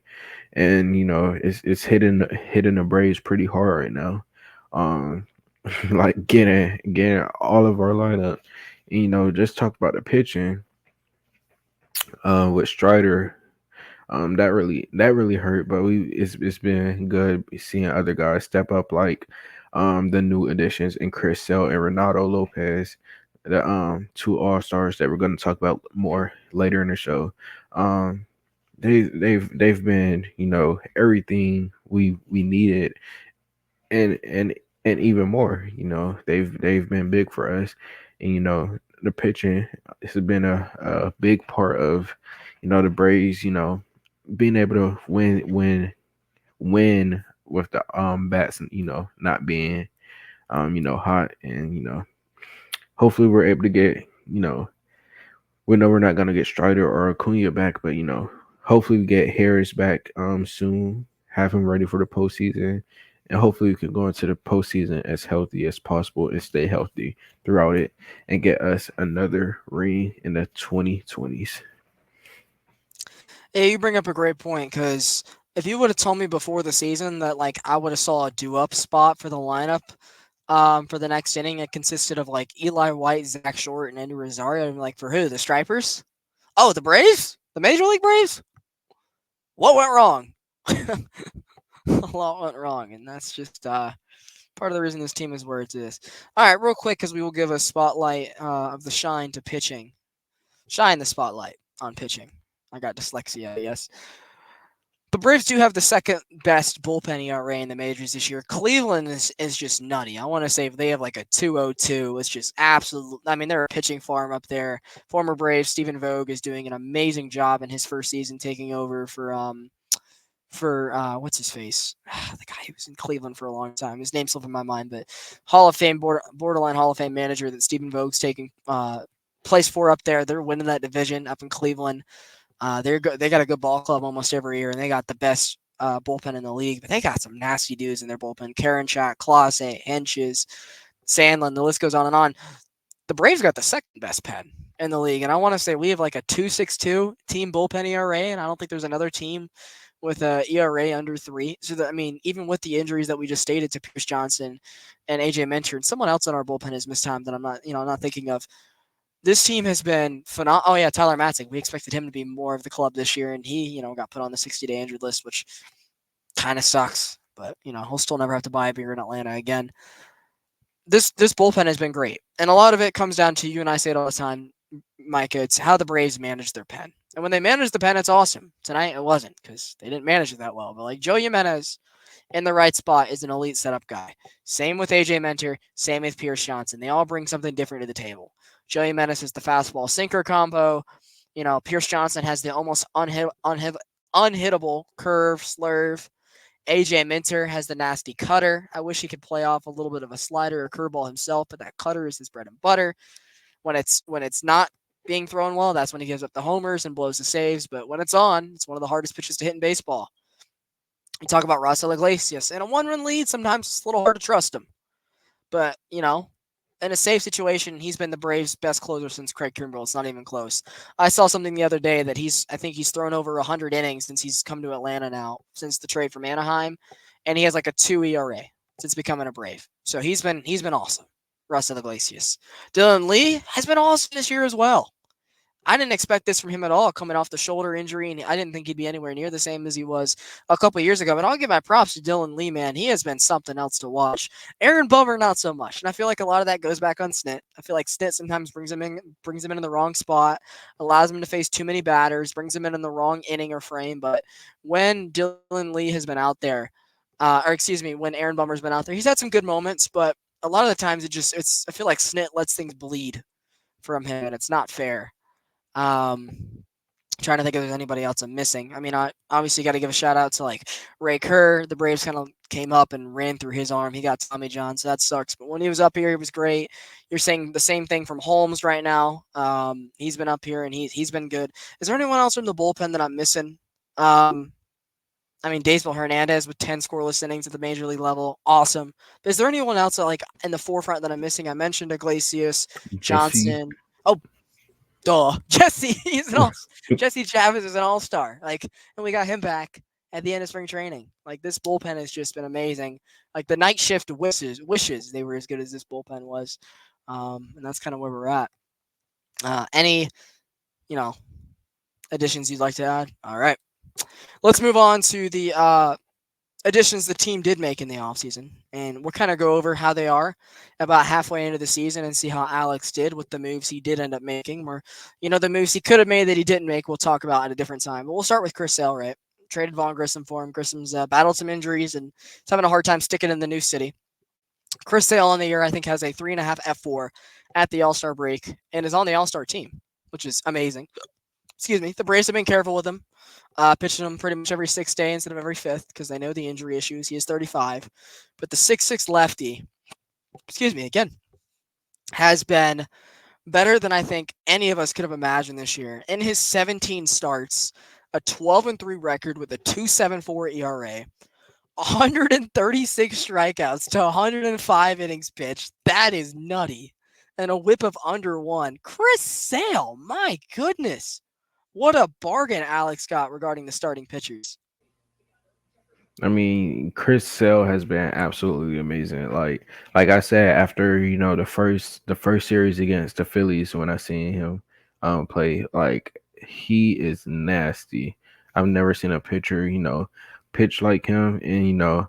And it's hitting the Braves pretty hard right now. Um, like getting all of our lineup. And, just talk about the pitching. With Strider, that really hurt, but it's been good seeing other guys step up, like the new additions in Chris Sale and Renato Lopez, the two all stars that we're going to talk about more later in the show. Um, they've been everything we needed, and even more. They've been big for us, and the pitching has been a big part of the Braves. Being able to win with the bats, not being hot, and hopefully we're able to get we know we're not gonna get Strider or Acuna back, but hopefully we get Harris back soon, have him ready for the postseason, and hopefully we can go into the postseason as healthy as possible and stay healthy throughout it and get us another ring in the 2020s. Yeah, you bring up a great point because if you would have told me before the season that like I would have saw a do up spot for the lineup, for the next inning, it consisted of like Eli White, Zach Short, and Andy Rosario. I'm like, for who? The Stripers? Oh, the Braves? The Major League Braves? What went wrong? A lot went wrong, and that's just part of the reason this team is where it is. All right, real quick, because we will give a spotlight of the shine to pitching. Shine the spotlight on pitching. I got dyslexia, yes. The Braves do have the second best bullpen ERA in the majors this year. Cleveland is just nutty. I want to say they have like a 2.02. It's just absolute. I mean, they're a pitching farm up there. Former Brave Stephen Vogt is doing an amazing job in his first season taking over for what's his face? The guy who was in Cleveland for a long time. His name's slipping my mind, but Hall of Fame borderline Hall of Fame manager that Stephen Vogt's taking place for up there. They're winning that division up in Cleveland. They got a good ball club almost every year, and they got the best bullpen in the league. But they got some nasty dudes in their bullpen: Karinchak, Clase, Henches, Sandlin. The list goes on and on. The Braves got the second best pen in the league, and I want to say we have like a 2.62 team bullpen ERA, and I don't think there's another team with a ERA under 3. So that, I mean, even with the injuries that we just stated to Pierce Johnson and AJ Minter, and someone else on our bullpen has missed time that I'm not thinking of. This team has been phenomenal. Oh yeah, Tyler Matzek. We expected him to be more of the club this year, and he, got put on the 60-day injured list, which kind of sucks. But he'll still never have to buy a beer in Atlanta again. This bullpen has been great, and a lot of it comes down to you and I say it all the time, Micah. It's how the Braves manage their pen, and when they manage the pen, it's awesome. Tonight it wasn't because they didn't manage it that well. But like Joe Jimenez in the right spot is an elite setup guy. Same with AJ Minter, same with Pierce Johnson. They all bring something different to the table. Joey Jimenez is the fastball sinker combo. Pierce Johnson has the almost unhittable curve slurve. AJ Minter has the nasty cutter. I wish he could play off a little bit of a slider or curveball himself, but that cutter is his bread and butter. When it's not being thrown well, that's when he gives up the homers and blows the saves. But when it's on, it's one of the hardest pitches to hit in baseball. You talk about Raisel Iglesias. In a one-run lead, sometimes it's a little hard to trust him. But, in a safe situation, he's been the Braves' best closer since Craig Kimbrell. It's not even close. I saw something the other day that I think he's thrown over 100 innings since he's come to Atlanta now, since the trade from Anaheim, and he has like a 2 ERA since becoming a Brave. So he's been awesome. Raisel Iglesias. Dylan Lee has been awesome this year as well. I didn't expect this from him at all, coming off the shoulder injury, and I didn't think he'd be anywhere near the same as he was a couple years ago. But I'll give my props to Dylan Lee, man. He has been something else to watch. Aaron Bummer, not so much, and I feel like a lot of that goes back on Snit. I feel like Snit sometimes brings him in the wrong spot, allows him to face too many batters, brings him in the wrong inning or frame. But when Dylan Lee has been out there, when Aaron Bummer's been out there, he's had some good moments, but a lot of the times I feel like Snit lets things bleed from him, and it's not fair. Trying to think if there's anybody else I'm missing. I mean, I obviously got to give a shout out to like Ray Kerr. The Braves kind of came up and ran through his arm. He got Tommy John, so that sucks. But when he was up here, he was great. You're saying the same thing from Holmes right now. He's been up here and he's been good. Is there anyone else from the bullpen that I'm missing? I mean, Daysbel Hernandez with 10 scoreless innings at the major league level, awesome. But is there anyone else that like in the forefront that I'm missing? I mentioned Iglesias, Jesse Johnson. Oh, Duh. Jesse, Jesse Chavez is an all-star. And we got him back at the end of spring training. This bullpen has just been amazing. The night shift wishes they were as good as this bullpen was. And that's kind of where we're at. Any, you know, additions you'd like to add? All right. Let's move on to the additions the team did make in the offseason. And we'll kind of go over how they are about halfway into the season and see how Alex did with the moves he did end up making. Or, the moves he could have made that he didn't make, we'll talk about at a different time. But we'll start with Chris Sale, right? Traded Vaughn Grissom for him. Grissom's battled some injuries and is having a hard time sticking in the new city. Chris Sale on the year, I think, has a 3.5 F4 at the All-Star break and is on the All-Star team, which is amazing. Excuse me. The Braves have been careful with him, pitching him pretty much every 6th day instead of every 5th because they know the injury issues. He is 35. But the 6'6 lefty, again, has been better than I think any of us could have imagined this year. In his 17 starts, a 12-3 record with a 2.74 ERA, 136 strikeouts to 105 innings pitched. That is nutty. And a whip of under 1. Chris Sale, my goodness. What a bargain Alex got regarding the starting pitchers. I mean, Chris Sale has been absolutely amazing. Like I said, after the first series against the Phillies, when I seen him play, he is nasty. I've never seen a pitcher, pitch like him, and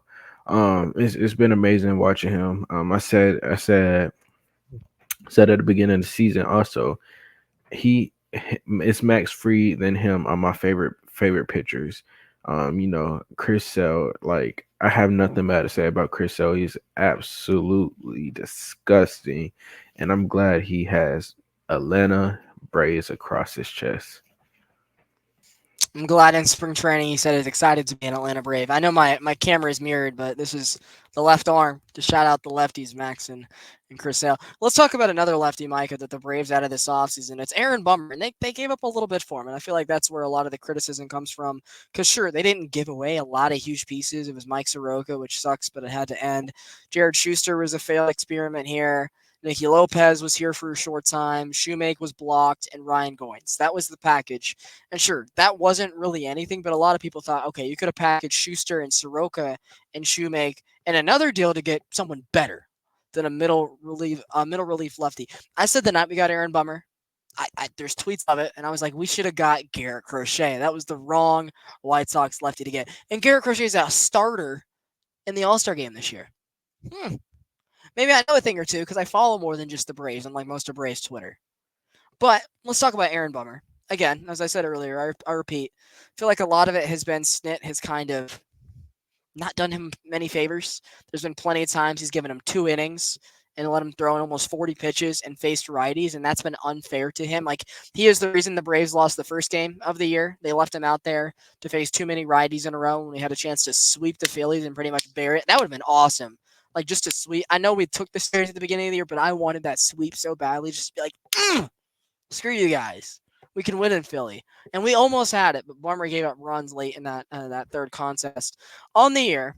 it's been amazing watching him. I said at the beginning of the season also, he it's Max Fried than him are my favorite pitchers. Chris Sale, I have nothing bad to say about Chris Sale. He's absolutely disgusting, and I'm glad he has Atlanta Braves across his chest. I'm glad in spring training he said he's excited to be an Atlanta Brave. I know my camera is mirrored, but this is the left arm to shout out the lefties, Max and Chris Sale. Let's talk about another lefty, Micah, that the Braves added this offseason. It's Aaron Bummer, and they gave up a little bit for him, and I feel like that's where a lot of the criticism comes from. Because, sure, they didn't give away a lot of huge pieces. It was Mike Soroka, which sucks, but it had to end. Jared Schuster was a failed experiment here. Nicky Lopez was here for a short time. Shoemake was blocked, and Ryan Goins. That was the package. And sure, that wasn't really anything, but a lot of people thought, okay, you could have packaged Schuster and Soroka and Shoemake and another deal to get someone better than a middle relief lefty. I said the night we got Aaron Bummer, there's tweets of it, and I was like, we should have got Garrett Crochet. That was the wrong White Sox lefty to get. And Garrett Crochet is a starter in the All-Star game this year. Maybe I know a thing or two because I follow more than just the Braves, unlike most of Braves Twitter. But let's talk about Aaron Bummer. Again, as I said earlier, I repeat, I feel like a lot of it has been Snit has kind of not done him many favors. There's been plenty of times he's given him 2 innings and let him throw in almost 40 pitches and faced righties, and that's been unfair to him. He is the reason the Braves lost the first game of the year. They left him out there to face too many righties in a row when we had a chance to sweep the Phillies and pretty much bear it. That would have been awesome. Just to sweep. I know we took the series at the beginning of the year, but I wanted that sweep so badly. Just to be like, screw you guys. We can win in Philly. And we almost had it, but Bummer gave up runs late in that third contest. On the year,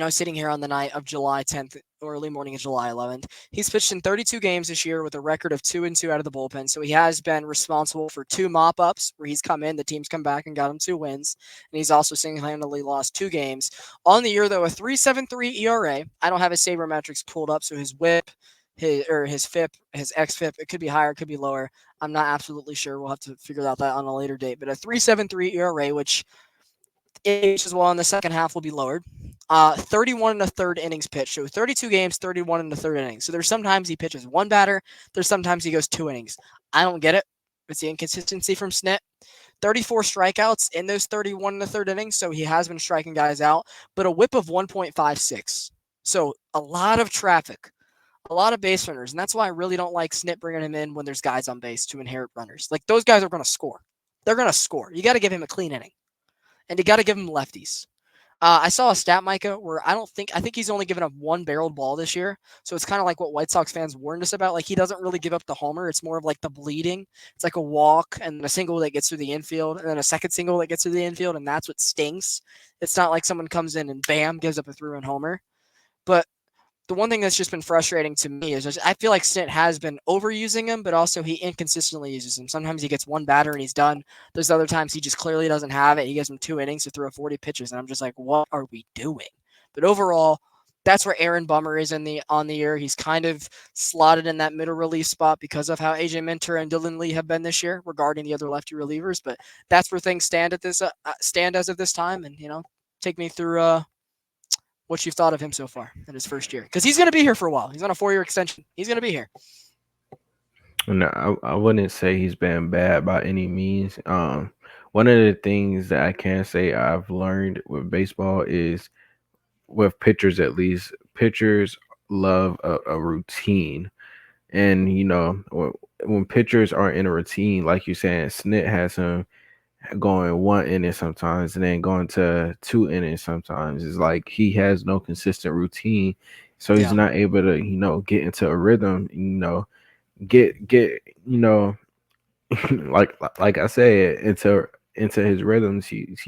sitting here on the night of July 10th, early morning of July 11th, he's pitched in 32 games this year with a record of 2-2 out of the bullpen. So he has been responsible for 2 mop-ups where he's come in, the team's come back and got him 2 wins. And he's also single-handedly lost 2 games. On the year, though, a 3.73 ERA. I don't have his sabermetrics pulled up, so his whip, his FIP, his xFIP, it could be higher, it could be lower. I'm not absolutely sure. We'll have to figure out that on a later date. But a 3.73 ERA, which as well in the second half will be lowered. 31 and a third innings pitched. So 32 games, 31 and a third innings. So there's sometimes he pitches 1 batter. There's sometimes he goes 2 innings. I don't get it. It's the inconsistency from Snit. 34 strikeouts in those 31 and a third innings. So he has been striking guys out, but a whip of 1.56. So a lot of traffic, a lot of base runners. And that's why I really don't like Snit bringing him in when there's guys on base to inherit runners. Those guys are going to score. They're going to score. You got to give him a clean inning. And you got to give him lefties. I saw a stat, Micah, where I think he's only given up 1 barreled ball this year. So it's kind of like what White Sox fans warned us about. He doesn't really give up the homer. It's more of the bleeding. It's like a walk and a single that gets through the infield and then a second single that gets through the infield. And that's what stings. It's not like someone comes in and bam, gives up a 3-run homer. But the one thing that's just been frustrating to me is just, I feel like Snit has been overusing him, but also he inconsistently uses him. Sometimes he gets one batter and he's done. There's other times he just clearly doesn't have it. He gives him 2 innings to throw 40 pitches, and I'm just like, what are we doing? But overall, that's where Aaron Bummer is in the on the year. He's kind of slotted in that middle relief spot because of how AJ Minter and Dylan Lee have been this year regarding the other lefty relievers. But that's where things stand at this stand as of this time, and take me through what you've thought of him so far in his first year, because he's going to be here for a while. He's on a 4-year extension. He's going to be here. No, I wouldn't say he's been bad by any means. One of the things that I can say I've learned with baseball is, with pitchers at least, pitchers love a routine. And when pitchers are in a routine, like you're saying, Snit has him going 1 inning sometimes and then going to 2 innings sometimes. It's like he has no consistent routine, so he's Yeah. not able to get into a rhythm. Get like I said, into his rhythms. He's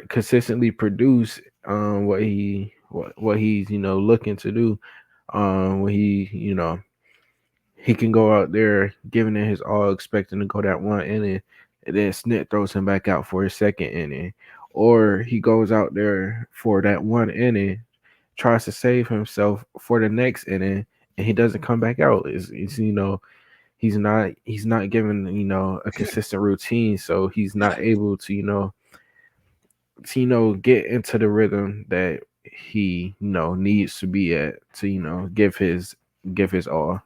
consistently produce what he's looking to do. When he can go out there giving it his all, expecting to go that 1 inning, and then Snit throws him back out for his second inning, or he goes out there for that 1 inning, tries to save himself for the next inning, and he doesn't come back out. It's he's not given a consistent routine, so he's not able to get into the rhythm that he needs to be at to give his all.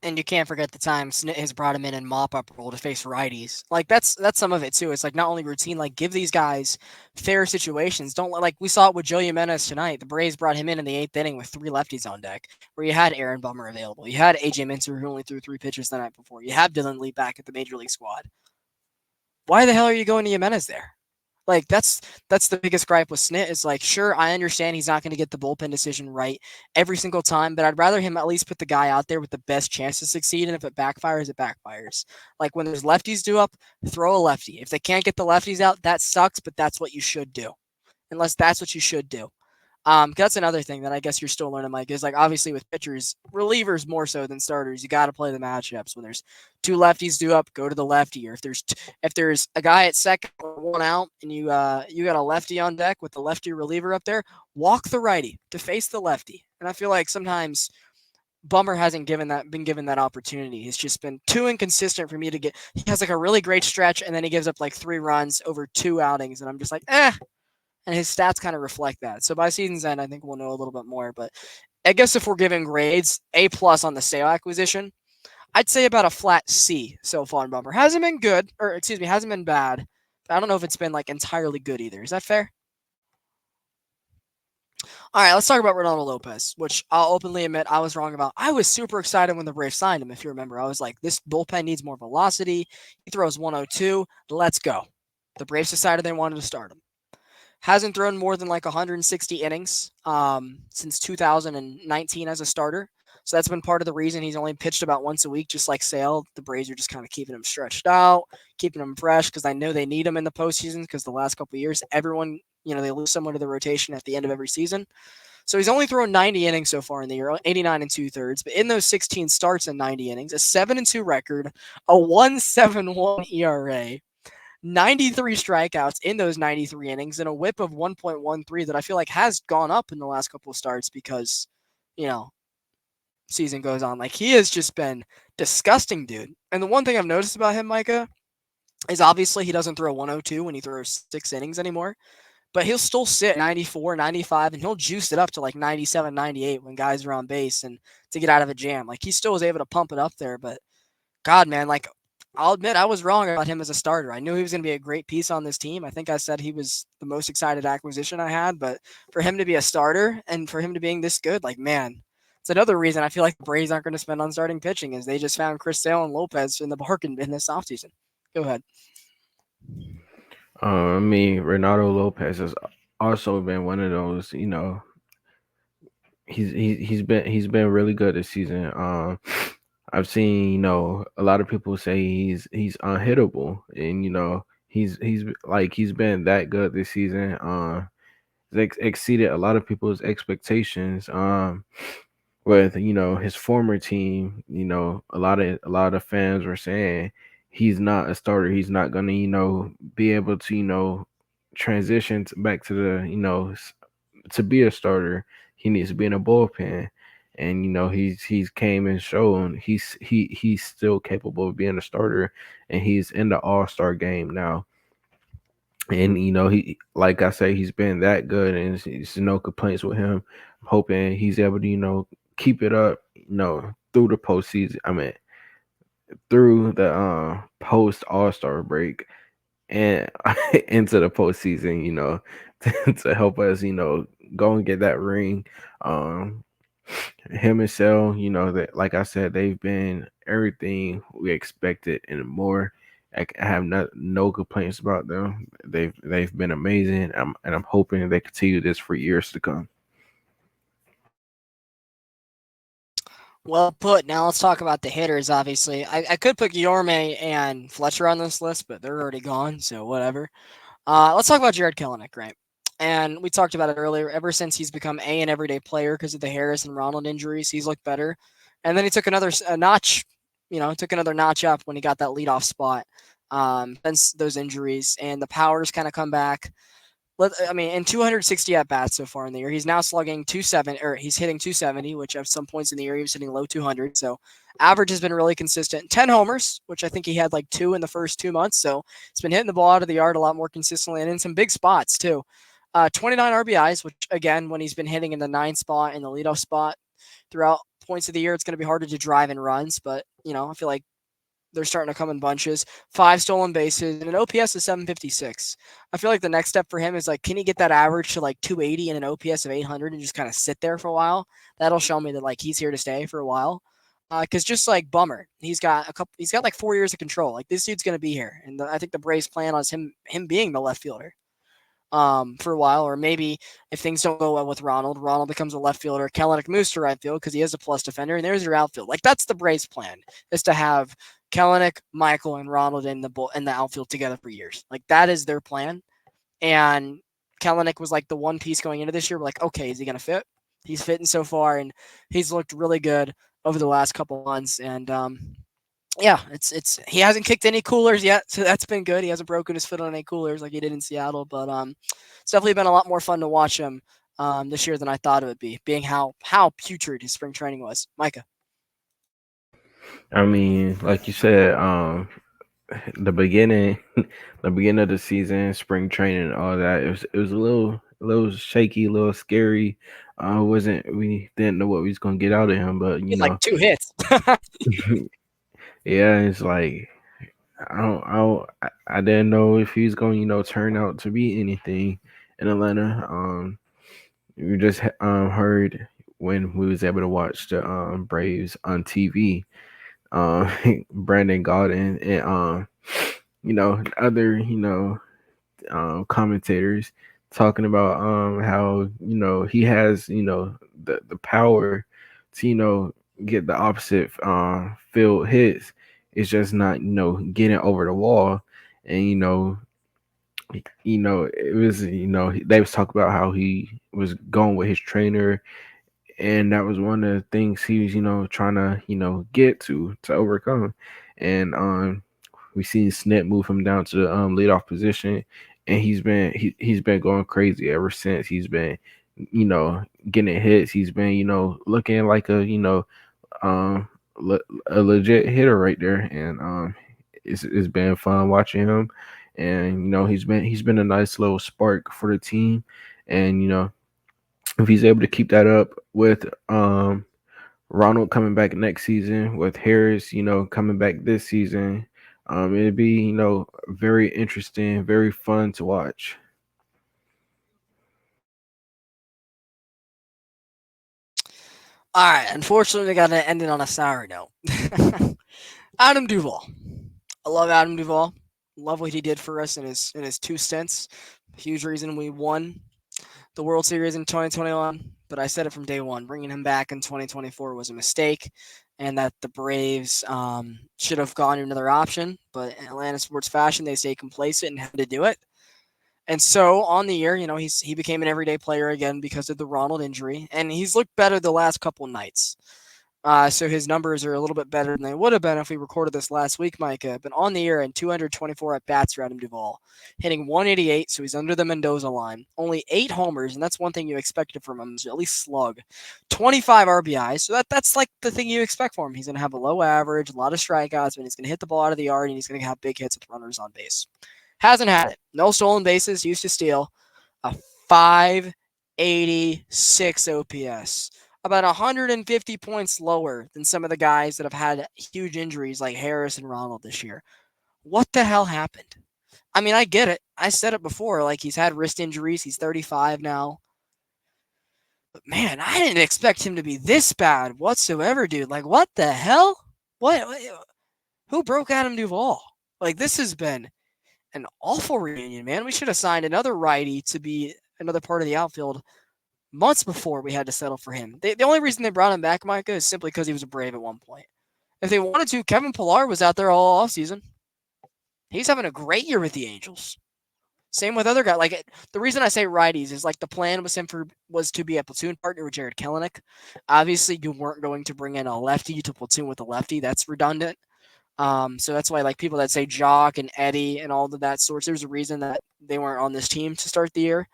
And you can't forget the time Snit has brought him in mop up role to face righties. Like that's some of it too. It's like not only routine, like give these guys fair situations. Don't like we saw it with Joe Jimenez tonight. The Braves brought him in the 8th inning with 3 lefties on deck, where you had Aaron Bummer available. You had AJ Minter who only threw 3 pitches the night before. You have Dylan Lee back at the major league squad. Why the hell are you going to Jimenez there? Like that's the biggest gripe with Snit is like, sure, I understand he's not going to get the bullpen decision right every single time, but I'd rather him at least put the guy out there with the best chance to succeed. And if it backfires, it backfires. Like when there's lefties due up, throw a lefty. If they can't get the lefties out, that sucks, but that's what you should do. Unless that's what you should do. That's another thing that I guess you're still learning, Mike, is like obviously with pitchers, relievers more so than starters, you got to play the matchups. When there's 2 lefties due up, go to the lefty. Or if there's a guy at second or 1 out, and you got a lefty on deck with the lefty reliever up there, walk the righty to face the lefty. And I feel like sometimes Bummer hasn't been given that opportunity. He's just been too inconsistent for me to get. He has like a really great stretch, and then he gives up like 3 runs over 2 outings, and I'm just like, and his stats kind of reflect that. So by season's end, I think we'll know a little bit more. But I guess if we're giving grades, A+ on the sale acquisition, I'd say about a flat C so far in Bumper. Hasn't been good, or excuse me, hasn't been bad. But I don't know if it's been like entirely good either. Is that fair? All right, let's talk about Ronaldo Lopez, which I'll openly admit I was wrong about. I was super excited when the Braves signed him. If you remember, I was like, this bullpen needs more velocity. He throws 102. Let's go. The Braves decided they wanted to start him. Hasn't thrown more than like 160 innings since 2019 as a starter. So that's been part of the reason he's only pitched about once a week, just like Sale. The Braves are just kind of keeping him stretched out, keeping him fresh because I know they need him in the postseason because the last couple of years, everyone, they lose someone to the rotation at the end of every season. So he's only thrown 90 innings so far in the year, 89 and 2/3. But in those 16 starts and 90 innings, a 7-2 record, a 1.71 ERA, 93 strikeouts in those 93 innings, and a whip of 1.13 that I feel like has gone up in the last couple of starts because, you know, season goes on. Like he has just been disgusting, dude. And the one thing I've noticed about him, Micah, is obviously he doesn't throw 102 when he throws 6 innings anymore, but he'll still sit 94, 95, and he'll juice it up to like 97, 98 when guys are on base and to get out of a jam. Like he still was able to pump it up there, but God, man, like I'll admit I was wrong about him as a starter. I knew he was going to be a great piece on this team. I think I said he was the most excited acquisition I had, but for him to be a starter and for him to being this good, like, man, it's another reason I feel like the Braves aren't going to spend on starting pitching is they just found Chris Sale and Lopez in the bargain in this offseason. Go ahead. I mean, Renato Lopez has also been one of those. He's been really good this season. I've seen a lot of people say he's unhittable, and he's been that good this season. exceeded a lot of people's expectations. With his former team, a lot of fans were saying he's not a starter. He's not gonna be able to transition back to the to be a starter. He needs to be in a bullpen. And he's came and shown he's still capable of being a starter, and he's in the All-Star game now. And he, like I say, he's been that good, and it's no complaints with him. I'm hoping he's able to keep it up, through the postseason. I mean, through the post All-Star break and into the postseason, to help us, go and get that ring. Um, Him and Sell, that, like I said, they've been everything we expected and more. I have no complaints about them. They've been amazing. And I'm hoping they continue this for years to come. Well put. Now let's talk about the hitters. Obviously, I could put Yorme and Fletcher on this list, but they're already gone, so whatever. Let's talk about Jared Kelenic, right? And we talked about it earlier. Ever since he's become an everyday player because of the Harris and Ronald injuries, he's looked better. And then he took another notch, took another notch up when he got that leadoff spot since those injuries. And the power's kind of come back. I mean, in 260 at bats so far in the year, he's now slugging 270, or he's hitting 270, which at some points in the year he was hitting low 200. So average has been really consistent. 10 homers, which I think he had like 2 in the first 2 months. So he's been hitting the ball out of the yard a lot more consistently and in some big spots too. 29 RBIs, which again, when he's been hitting in the 9 spot and the leadoff spot throughout points of the year, it's going to be harder to drive in runs. But I feel like they're starting to come in bunches. 5 stolen bases and an OPS of 756. I feel like the next step for him is like, can he get that average to like 280 and an OPS of 800 and just kind of sit there for a while? That'll show me that like he's here to stay for a while. Because just like Bummer, he's got like 4 years of control. Like this dude's gonna be here, and I think the Braves plan on him being the left fielder for a while, or maybe if things don't go well with Ronald becomes a left fielder. Kelenic moves to right field because he is a plus defender, and there's your outfield. Like that's the Braves' plan, is to have Kelenic, Michael, and Ronald in the outfield together for years. Like that is their plan. And Kelenic was like the one piece going into this year. We're like, okay, is he gonna fit? He's fitting so far, and he's looked really good over the last couple months. And yeah, it's he hasn't kicked any coolers yet, so that's been good. He hasn't broken his foot on any coolers like he did in Seattle, but it's definitely been a lot more fun to watch him this year than I thought it would be, being how putrid his spring training was. Micah. I mean, like you said, the beginning, the beginning of the season, spring training, all that. It was a little shaky, a little scary. Wasn't We didn't know what we was gonna get out of him, but He had like 2 hits. yeah, it's like I didn't know if he's going to turn out to be anything in Atlanta. We just heard when we was able to watch the Braves on TV. Brandon Gaudin and other commentators talking about how he has the power to get the opposite field hits. It's just not getting over the wall. And it was they was talking about how he was going with his trainer, and that was one of the things he was trying to get to overcome. And we seen Snit move him down to the leadoff position, and he's been going crazy ever since. He's been getting hits. He's been looking like um a legit hitter right there. And it's been fun watching him. And he's been a nice little spark for the team. And if he's able to keep that up with Ronald coming back next season, with Harris, coming back this season, it'd be, very interesting, very fun to watch. All right, unfortunately, we got to end it on a sour note. Adam Duvall. I love Adam Duvall. Love what he did for us in his 2 stints. Huge reason we won the World Series in 2021. But I said it from day one. Bringing him back in 2024 was a mistake, and that the Braves should have gone to another option. But in Atlanta sports fashion, they stay complacent and had to do it. And so on the year, he became an everyday player again because of the Ronald injury, and he's looked better the last couple nights. So his numbers are a little bit better than they would have been if we recorded this last week, Micah. But on the year, and 224 at bats for Adam Duvall, hitting 188, so he's under the Mendoza line. Only 8 homers, and that's one thing you expected from him, is at least slug. 25 RBIs, so that's like the thing you expect from him. He's going to have a low average, a lot of strikeouts, but he's going to hit the ball out of the yard, and he's going to have big hits with runners on base. Hasn't had it. No stolen bases, used to steal. A 586 OPS, about 150 points lower than some of the guys that have had huge injuries like Harris and Ronald this year. What the hell happened? I mean, I get it. I said it before. Like, he's had wrist injuries. He's 35 now. But man, I didn't expect him to be this bad whatsoever, dude. Like, what the hell? What? Who broke Adam Duvall? Like, this has been an awful reunion, man. We should have signed another righty to be another part of the outfield months before we had to settle for him. The only reason they brought him back, Micah, is simply because he was a Brave at one point. If they wanted to, Kevin Pillar was out there all offseason. He's having a great year with the Angels. Same with other guys. Like, the reason I say righties is like the plan was to be a platoon partner with Jared Kelenic. Obviously, you weren't going to bring in a lefty to platoon with a lefty. That's redundant. So that's why, like, people that say Jock and Eddie and all of that sorts, there's a reason that they weren't on this team to start the year.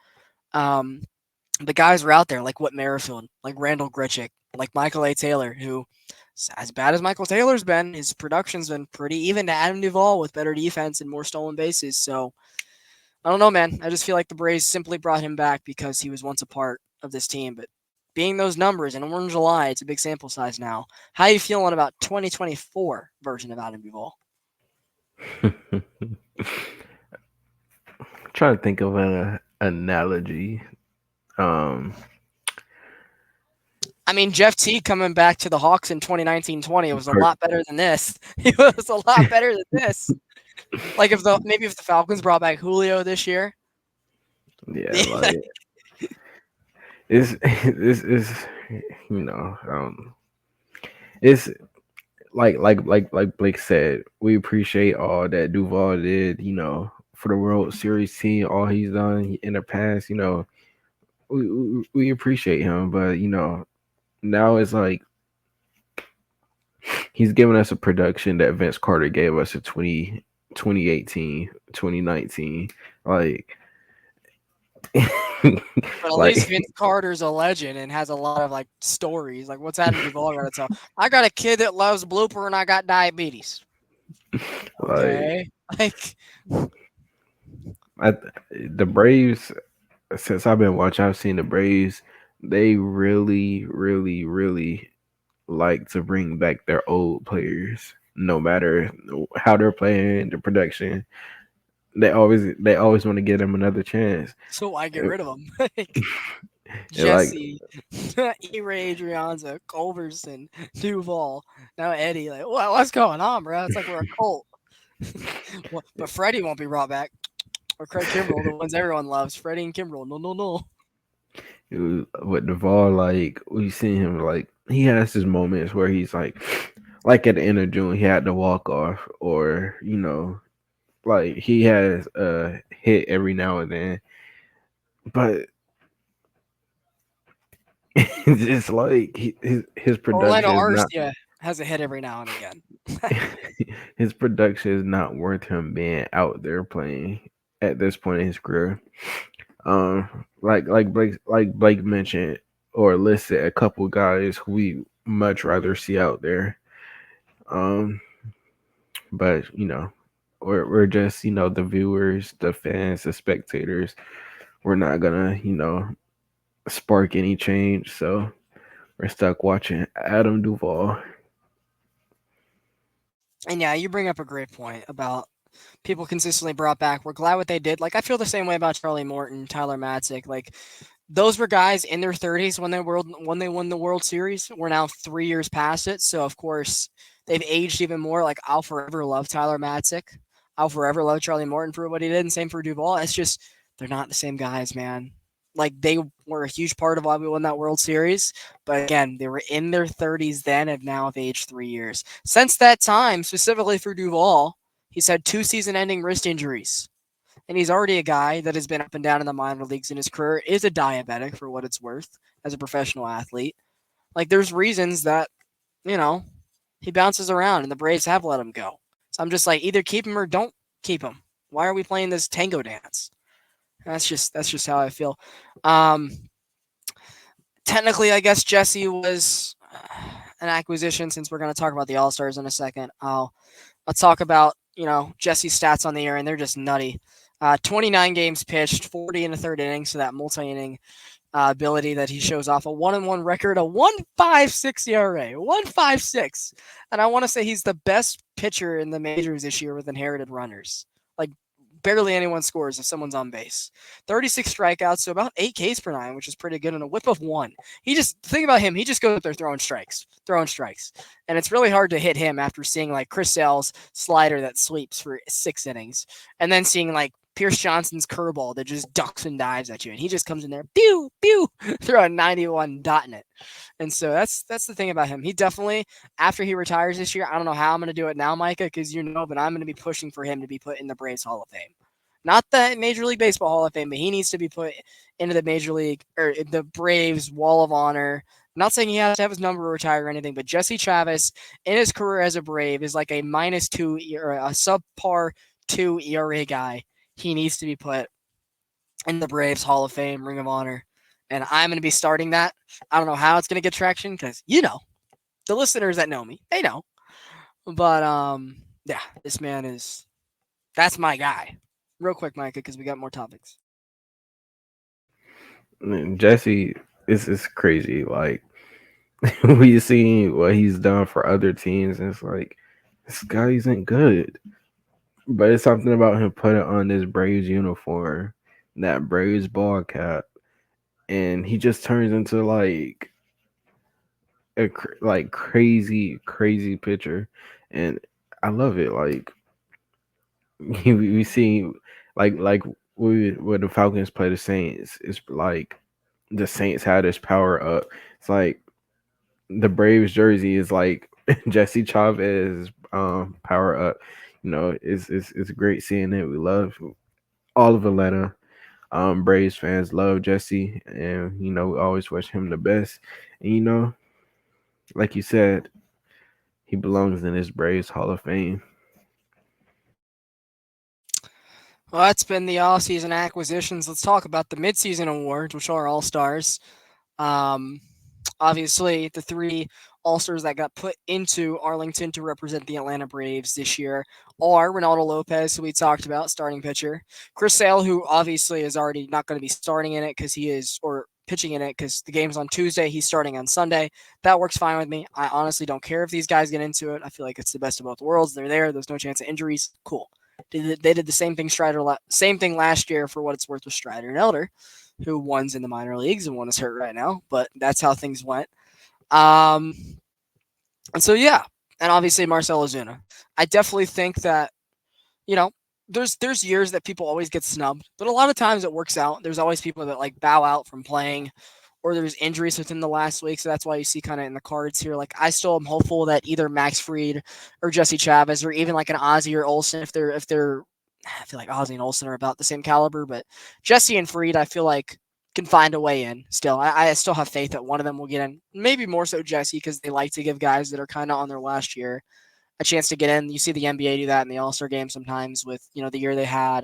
The guys were out there, like Whit Merrifield, like Randall Grichuk, like Michael A. Taylor, who, as bad as Michael Taylor's been, his production's been pretty even to Adam Duvall with better defense and more stolen bases. So I don't know, man. I just feel like the Braves simply brought him back because he was once a part of this team. But being those numbers in Orange July, it's a big sample size now. How are you feeling about 2024 version of Adam Duvall? Trying to think of an analogy. Um, I mean, Jeff T coming back to the Hawks in 2019-20 was a lot better than this. He was a lot better than this. Like, if the Falcons brought back Julio this year. Yeah, like it's this is it's like Blake said, we appreciate all that Duval did, for the World Series team, all he's done in the past, we appreciate him, but now it's like he's giving us a production that Vince Carter gave us in 2018, 2019. Like but at least Vince Carter's a legend and has a lot of like stories. Like, what's Adam Duvall got to tell? I got a kid that loves blooper and I got diabetes. Okay, the Braves. Since I've been watching, I've seen the Braves. They really, really, really like to bring back their old players, no matter how they're playing, the production. They always want to give them another chance. So I get rid of them. Like, Jesse, E-Ray, Adrianza, Culverson, Duvall, now Eddie. Like, what's going on, bro? It's like we're a cult. But Freddie won't be brought back. Or Craig Kimbrell, the ones everyone loves. Freddie and Kimbrell. No. With Duvall, like we seen him, like he has his moments where he's like at the end of June, he had to walk off, or like he has a hit every now and then, but it's like his production Orlando is Arcia has a hit every now and again. his production is not worth him being out there playing at this point in his career. Like Blake mentioned or listed a couple guys who we much rather see out there. But we're just the viewers, the fans, the spectators. We're not gonna spark any change, so we're stuck watching Adam Duvall. And yeah, you bring up a great point about people consistently brought back. We're glad what they did. Like, I feel the same way about Charlie Morton, Tyler Matzik. Like, those were guys in their 30s when they won the World Series. We're now 3 years past it, so of course they've aged even more. Like, I'll forever love Tyler Matzik. I'll forever love Charlie Morton for what he did, and same for Duvall. It's just they're not the same guys, man. Like, they were a huge part of why we won that World Series, but again, they were in their 30s then and now have aged 3 years. Since that time, specifically for Duvall, he's had 2 season-ending wrist injuries. and he's already a guy that has been up and down in the minor leagues in his career, is a diabetic for what it's worth as a professional athlete. Like there's reasons that, you know, he bounces around and the Braves have let him go. So I'm just like either keep him or don't keep him. Why are we playing this tango dance? That's just how I feel. Um, Technically, I guess Jesse was an acquisition since we're going to talk about the All Stars in a second. Let's talk about Jesse's stats on the year, and they're just nutty. 29 games pitched, 40 in the third inning, so that multi-inning ability that he shows off. A 1-1 record, a 1.56 ERA, 1.56, and I want to say he's the best pitcher in the majors this year with inherited runners. Like barely anyone scores if someone's on base. 36 strikeouts, so about 8 Ks per nine, which is pretty good, and a whip of one. He just think about him. He just goes up there throwing strikes, and it's really hard to hit him after seeing like Chris Sale's slider that sweeps for 6 innings, and then seeing like Pierce Johnson's curveball that just ducks and dives at you, and he just comes in there, pew pew, throw a 91 dot in it. And so that's the thing about him. He definitely, after he retires this year, I don't know how I'm going to do it now, Micah, because but I'm going to be pushing for him to be put in the Braves Hall of Fame. Not the Major League Baseball Hall of Fame, but he needs to be put into the Major League or the Braves Wall of Honor. I'm not saying he has to have his number retired or anything, but Jesse Chavez in his career as a Brave is like a -2 or a subpar 2 ERA guy. He needs to be put in the Braves Hall of Fame, Ring of Honor. And I'm going to be starting that. I don't know how it's going to get traction because, the listeners that know me, they know. But, yeah, this man that's my guy. Real quick, Micah, because we got more topics. Jesse is crazy. Like we seen what he's done for other teams, and it's like this guy isn't good. But it's something about him putting on this Braves uniform, that Braves ball cap, and he just turns into like like crazy pitcher, and I love it. Like we see, like when the Falcons play the Saints, it's like the Saints had this power up. It's like the Braves jersey is like Jesse Chavez power up. It's great seeing it. We love all of Atlanta. Braves fans love Jesse, and we always wish him the best. And like you said, he belongs in this Braves Hall of Fame. Well, that's been the all-season acquisitions. Let's talk about the midseason awards, which are all-stars. Um, Obviously, the three All Stars that got put into Arlington to represent the Atlanta Braves this year are Ronaldo Lopez, who we talked about, starting pitcher, Chris Sale, who obviously is already not going to be starting in it because he is, or pitching in it because the game's on Tuesday. He's starting on Sunday. That works fine with me. I honestly don't care if these guys get into it. I feel like it's the best of both worlds. They're there. There's no chance of injuries. Cool. They did the same thing last year for what it's worth with Strider and Elder, who one's in the minor leagues and one is hurt right now, but that's how things went. Um, and so yeah, and obviously Marcell Ozuna. I definitely think that you know there's years that people always get snubbed, but a lot of times it works out. There's always people that like bow out from playing, or there's injuries within the last week, so that's why you see kind of in the cards here. Like I still am hopeful that either Max Fried or Jesse Chavez or even like an Ozzy or Olsen, if they're I feel like Ozzy and Olsen are about the same caliber, but Jesse and Fried, I feel like can find a way in. Still, I still have faith that one of them will get in. Maybe more so Jesse because they like to give guys that are kind of on their last year a chance to get in. You see the NBA do that in the All Star game sometimes with the year they had.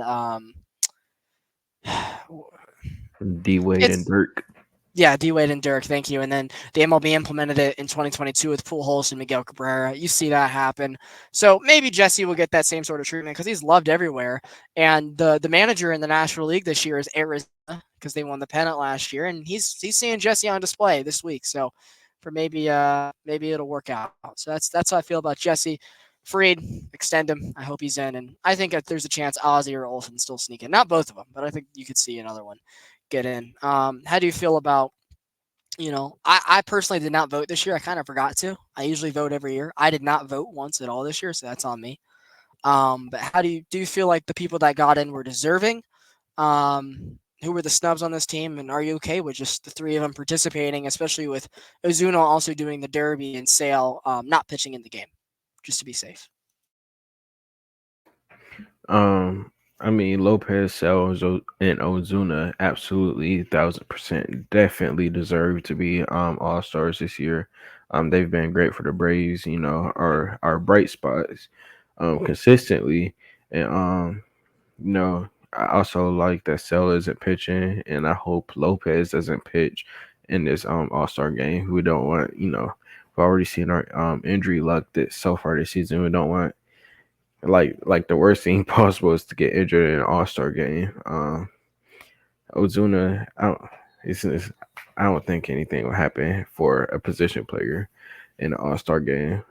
D Wade and It's Dirk. Yeah, D Wade and Dirk, thank you. And then the MLB implemented it in 2022 with Pujols and Miguel Cabrera. You see that happen. So maybe Jesse will get that same sort of treatment because he's loved everywhere. And the manager in the National League this year is Arizona because they won the pennant last year, and he's seeing Jesse on display this week. So for maybe it'll work out. So that's how I feel about Jesse. Fried, extend him. I hope he's in, and I think that there's a chance Ozzy or Olsen still sneak in. Not both of them, but I think you could see another one get in. How do you feel about I personally did not vote this year. I kind of forgot to. I usually vote every year. I did not vote once at all this year, so that's on me. But how do you feel like the people that got in were deserving? Who were the snubs on this team, and are you okay with just the three of them participating, especially with Ozuna also doing the Derby and Sale not pitching in the game, just to be safe? Um, I mean, Lopez, Sales, and Ozuna absolutely 1,000% definitely deserve to be all stars this year. They've been great for the Braves. You know, our bright spots consistently, and you know, I also like that Sale isn't pitching, and I hope Lopez doesn't pitch in this All Star game. We don't want, you know, we've already seen our injury luck that so far this season. We don't want like the worst thing possible is to get injured in an All Star game. Ozuna, I don't think anything will happen for a position player in an All Star game.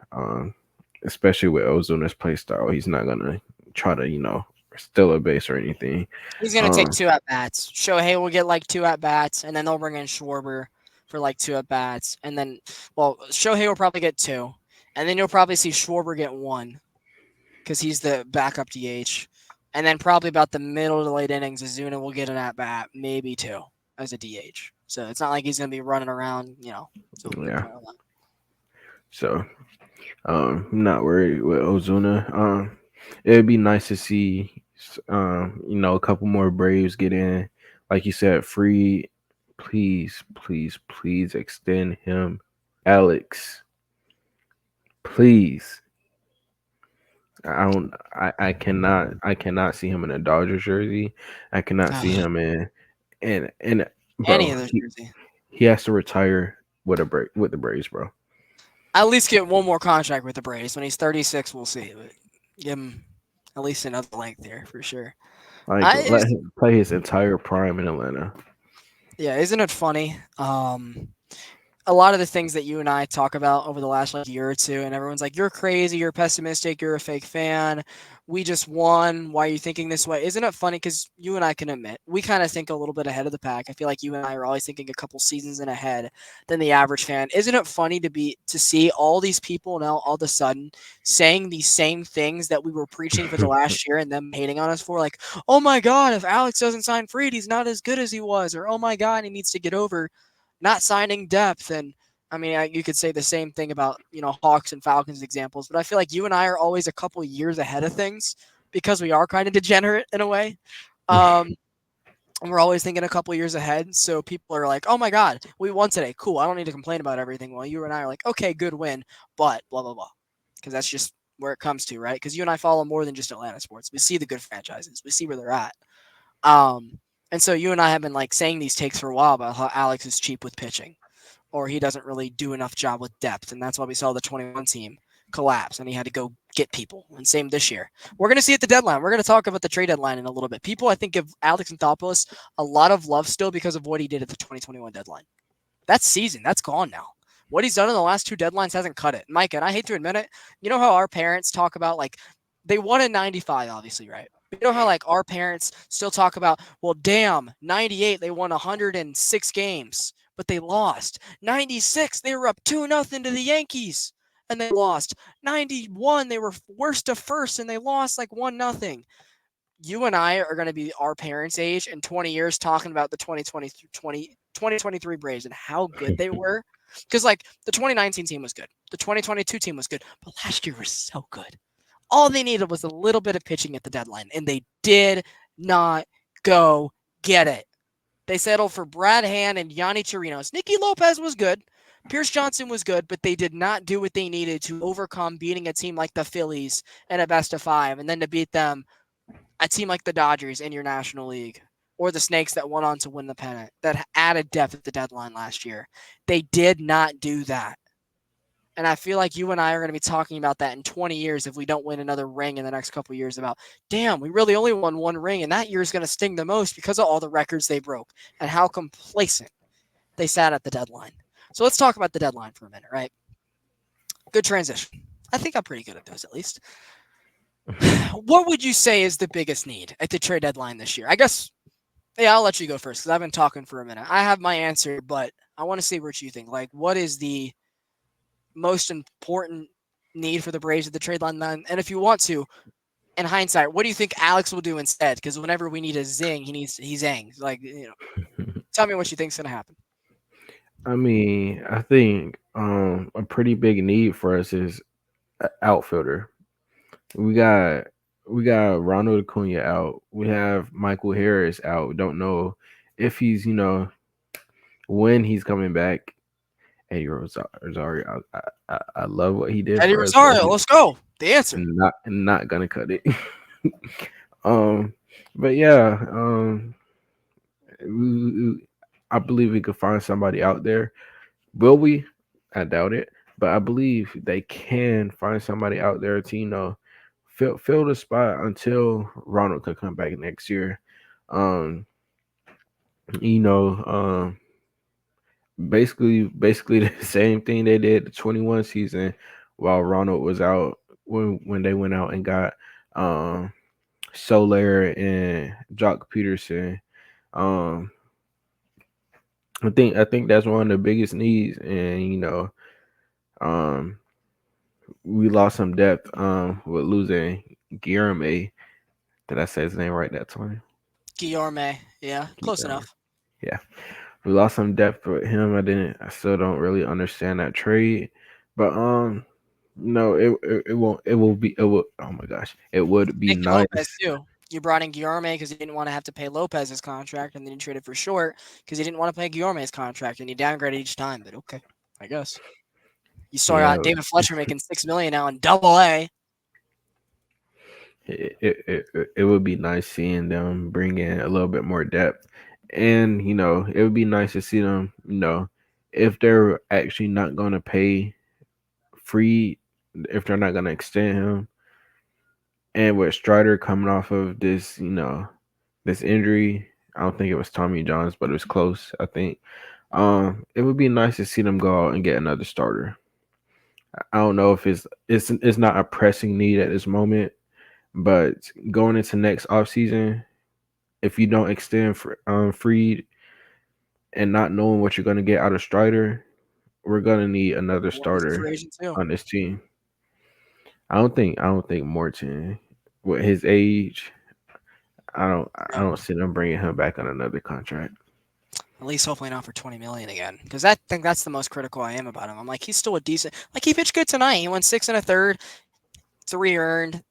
Especially with Ozuna's play style, he's not gonna try to steal a base or anything. He's gonna take Um, 2 at bats. Shohei will get like 2 at bats, and then they'll bring in Schwarber for like 2 at bats, and then Shohei will probably get 2, and then you'll probably see Schwarber get 1 because he's the backup DH, and then probably about the middle to late innings, Azuna will get an at bat, maybe 2 as a DH. So it's not like he's gonna be running around, So good yeah. point on that. So I'm not worried with Ozuna. It'd be nice to see a couple more Braves get in. Like you said, free. Please, please, please extend him, Alex. Please. I don't. I cannot see him in a Dodgers jersey. I cannot see him in. Any Bro, of those jersey. he has to retire with the Braves, bro. At least get one more contract with the Braves. When he's 36, we'll see. But give him at least another length there for sure. Like I let him play his entire prime in Atlanta. Yeah, isn't it funny? A lot of the things that you and I talk about over the last like year or two, and everyone's like, "You're crazy, you're pessimistic, you're a fake fan. We just won. Why are you thinking this way?" Isn't it funny? Because you and I can admit we kind of think a little bit ahead of the pack. I feel like you and I are always thinking a couple seasons in ahead than the average fan. Isn't it funny to see all these people now all of a sudden saying these same things that we were preaching for the last year and them hating on us for? Like, "Oh my God, if Alex doesn't sign Fried, he's not as good as he was," or "Oh my God, he needs to get over not signing depth." And I mean, you could say the same thing about Hawks and Falcons examples, but I feel like you and I are always a couple years ahead of things because we are kind of degenerate in a way. Um, and we're always thinking a couple years ahead. So people are like, "Oh my God, we won today. Cool. I don't need to complain about everything." While you and I are like, "Okay, good win, but blah blah blah," because that's just where it comes to, right? Because you and I follow more than just Atlanta sports. We see the good franchises. We see where they're at. Um, and so you and I have been like saying these takes for a while about how Alex is cheap with pitching, or he doesn't really do enough job with depth, and that's why we saw the 21 team collapse, and he had to go get people. And same this year. We're going to see at the deadline. We're going to talk about the trade deadline in a little bit. People, I think, give Alex Anthopoulos a lot of love still because of what he did at the 2021 deadline. That's season. That's gone now. What he's done in the last 2 deadlines hasn't cut it. Mike, and I hate to admit it, you know how our parents talk about like they won in 95, obviously, right? You know how like our parents still talk about, well, damn, 98, they won 106 games, but they lost. 96, they were up 2-0 to the Yankees and they lost. 91, they were worst to first and they lost like 1-0. You and I are going to be our parents' age in 20 years talking about the 2023 Braves and how good they were. Because, like, the 2019 team was good. The 2022 team was good. But last year was so good. All they needed was a little bit of pitching at the deadline, and they did not go get it. They settled for Brad Hand and Yanni Chirinos. Nicky Lopez was good. Pierce Johnson was good, but they did not do what they needed to overcome beating a team like the Phillies in a best of 5, and then to beat them a team like the Dodgers in your National League, or the Snakes that went on to win the pennant, that added depth at the deadline last year. They did not do that. And I feel like you and I are going to be talking about that in 20 years if we don't win another ring in the next couple of years about, damn, we really only won 1 ring, and that year is going to sting the most because of all the records they broke and how complacent they sat at the deadline. So let's talk about the deadline for a minute, right? Good transition. I think I'm pretty good at those at least. What would you say is the biggest need at the trade deadline this year? I guess, yeah, I'll let you go first because I've been talking for a minute. I have my answer, but I want to see what you think. Like, what is the most important need for the Braves at the trade deadline? And if you want to, in hindsight, what do you think Alex will do instead? Because whenever we need a zing, he zangs. Like, tell me what you think's gonna happen. I mean, I think a pretty big need for us is outfielder. We got we got Ronald Acuna out. We have Michael Harris out. Don't know if he's when he's coming back. Eddie Rosario, I love what he did Eddie for us, but Rosario, he's let's go. The answer. not gonna cut it. um, but yeah, I believe we could find somebody out there. Will we? I doubt it, but I believe they can find somebody out there to fill the spot until Ronald can come back next year. Um, you know, basically the same thing they did the 21 season while Ronald was out when they went out and got um Soler and Jock Peterson. Um, I think that's one of the biggest needs, and um, we lost some depth with losing Guillermo. Did I say his name right that time? Guillaume. Yeah, close Guillermo. enough. Yeah, we lost some depth with him. I still don't really understand that trade, but no, it won't. It will be. It will. Oh my gosh, it would be Nicky Lopez nice. too. You brought in Guillaume because you didn't want to have to pay Lopez's contract, and then you traded for Short because you didn't want to pay Guillaume's contract, and you downgraded each time. But okay, I guess you still got Yeah, David Fletcher making $6 million now in Double A. it would be nice seeing them bring in a little bit more depth, and it would be nice to see them. If they're actually not going to pay free, if they're not going to extend him, and with Strider coming off of this injury, I don't think it was Tommy Johns, but it was close. I think it would be nice to see them go out and get another starter. I don't know if it's not a pressing need at this moment, but going into next offseason, if you don't extend for Freed and not knowing what you're gonna get out of Strider, we're gonna need another Morton's a starter free agent too. on this team. I don't think Morton, with his age, I Yeah, don't see them bringing him back on another contract. at least hopefully not for 20 million again. Because I think that's the most critical I am about him. I'm like he's still a decent. Like he pitched good tonight. He went 6 1/3, 3 earned.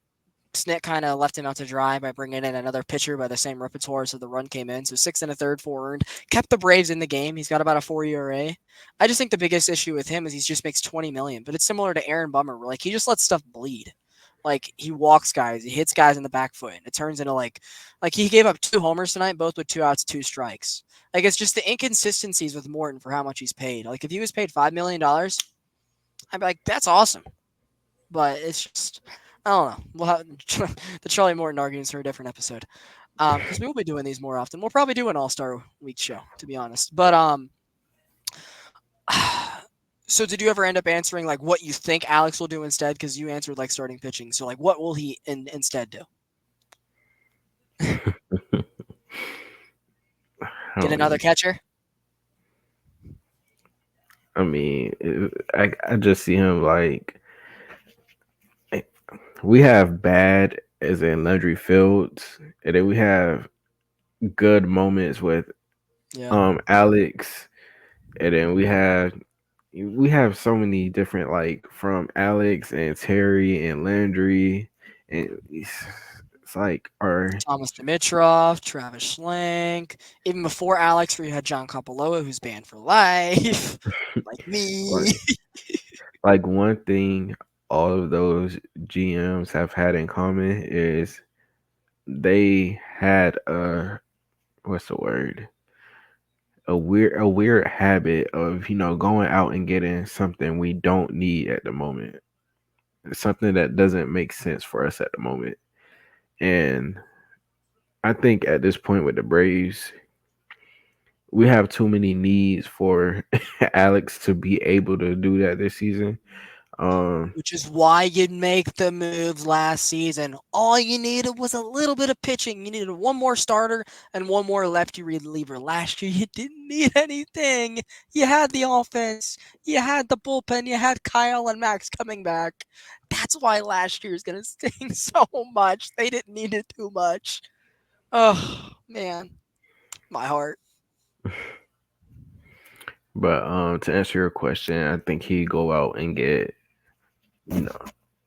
Snit kind of left him out to dry by bringing in another pitcher by the same repertoire, so the run came in. So 6 1/3, 4 earned, kept the Braves in the game. He's got about a 4 ERA. I just think the biggest issue with him is he just makes 20 million, but it's similar to Aaron Bummer, where like he just lets stuff bleed. Like he walks guys, he hits guys in the back foot, and it turns into like he gave up 2 homers tonight, both with 2 outs, 2 strikes. Like it's just the inconsistencies with Morton for how much he's paid. Like if he was paid $5 million, I'd be like, that's awesome. But it's just I don't know. We'll have the Charlie Morton arguments for a different episode. Because we will be doing these more often. We'll probably do an All Star Week show, to be honest. But so did you ever end up answering like what you think Alex will do instead? Because you answered like starting pitching. So like, what will he instead do? I Get don't another even. catcher? I mean, I just see him like we have bad as in Landry Fields, and then we have good moments with Yeah. Alex, and then we have so many different like from Alex and Terry and Landry, and it's like our Thomas Dimitrov, Travis Schlenk. Even before Alex, where you had John Campoloa, who's banned for life, like me. like like one thing all of those GMs have had in common is they had a what's the word, a weird habit of going out and getting something we don't need at the moment, something that doesn't make sense for us at the moment. And I think at this point with the Braves, we have too many needs for Alex to be able to do that this season. Um, Which is why you'd make the moves last season. All you needed was a little bit of pitching. You needed one more starter and one more lefty reliever. Last year, you didn't need anything. You had the offense, you had the bullpen, you had Kyle and Max coming back. That's why last year's going to sting so much. They didn't need it too much. Oh, man. My heart. but to answer your question, I think he go out and get you know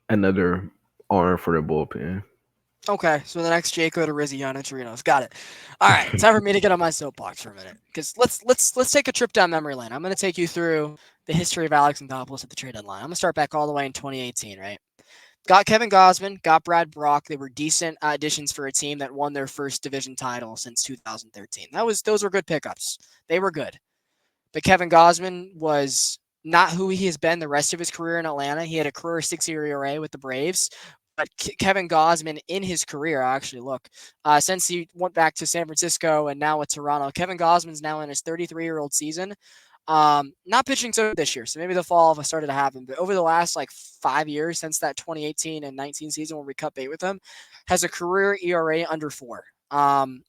another arm for the bullpen. Okay, so the next Jayco to Rizziano Torinos. Got it. All right, time for me to get on my soapbox for a minute because let's take a trip down memory lane. I'm going to take you through the history of Alex Anthopoulos at the trade deadline. I'm going to start back all the way in 2018, right? Got Kevin Gosman, got Brad Brock. They were decent additions for a team that won their first division title since 2013. Those were good pickups. They were good. But Kevin Gosman was not who he has been the rest of his career in Atlanta. He had a career 6-year ERA with the Braves. But Kevin Gosman in his career, I actually look, since he went back to San Francisco and now with Toronto, Kevin Gosman's now in his 33-year-old season. Not pitching so this year, so maybe the fall have started to happen. But over the last like 5 years since that 2018 and 19 season where we cut bait with him, has a career ERA under 4.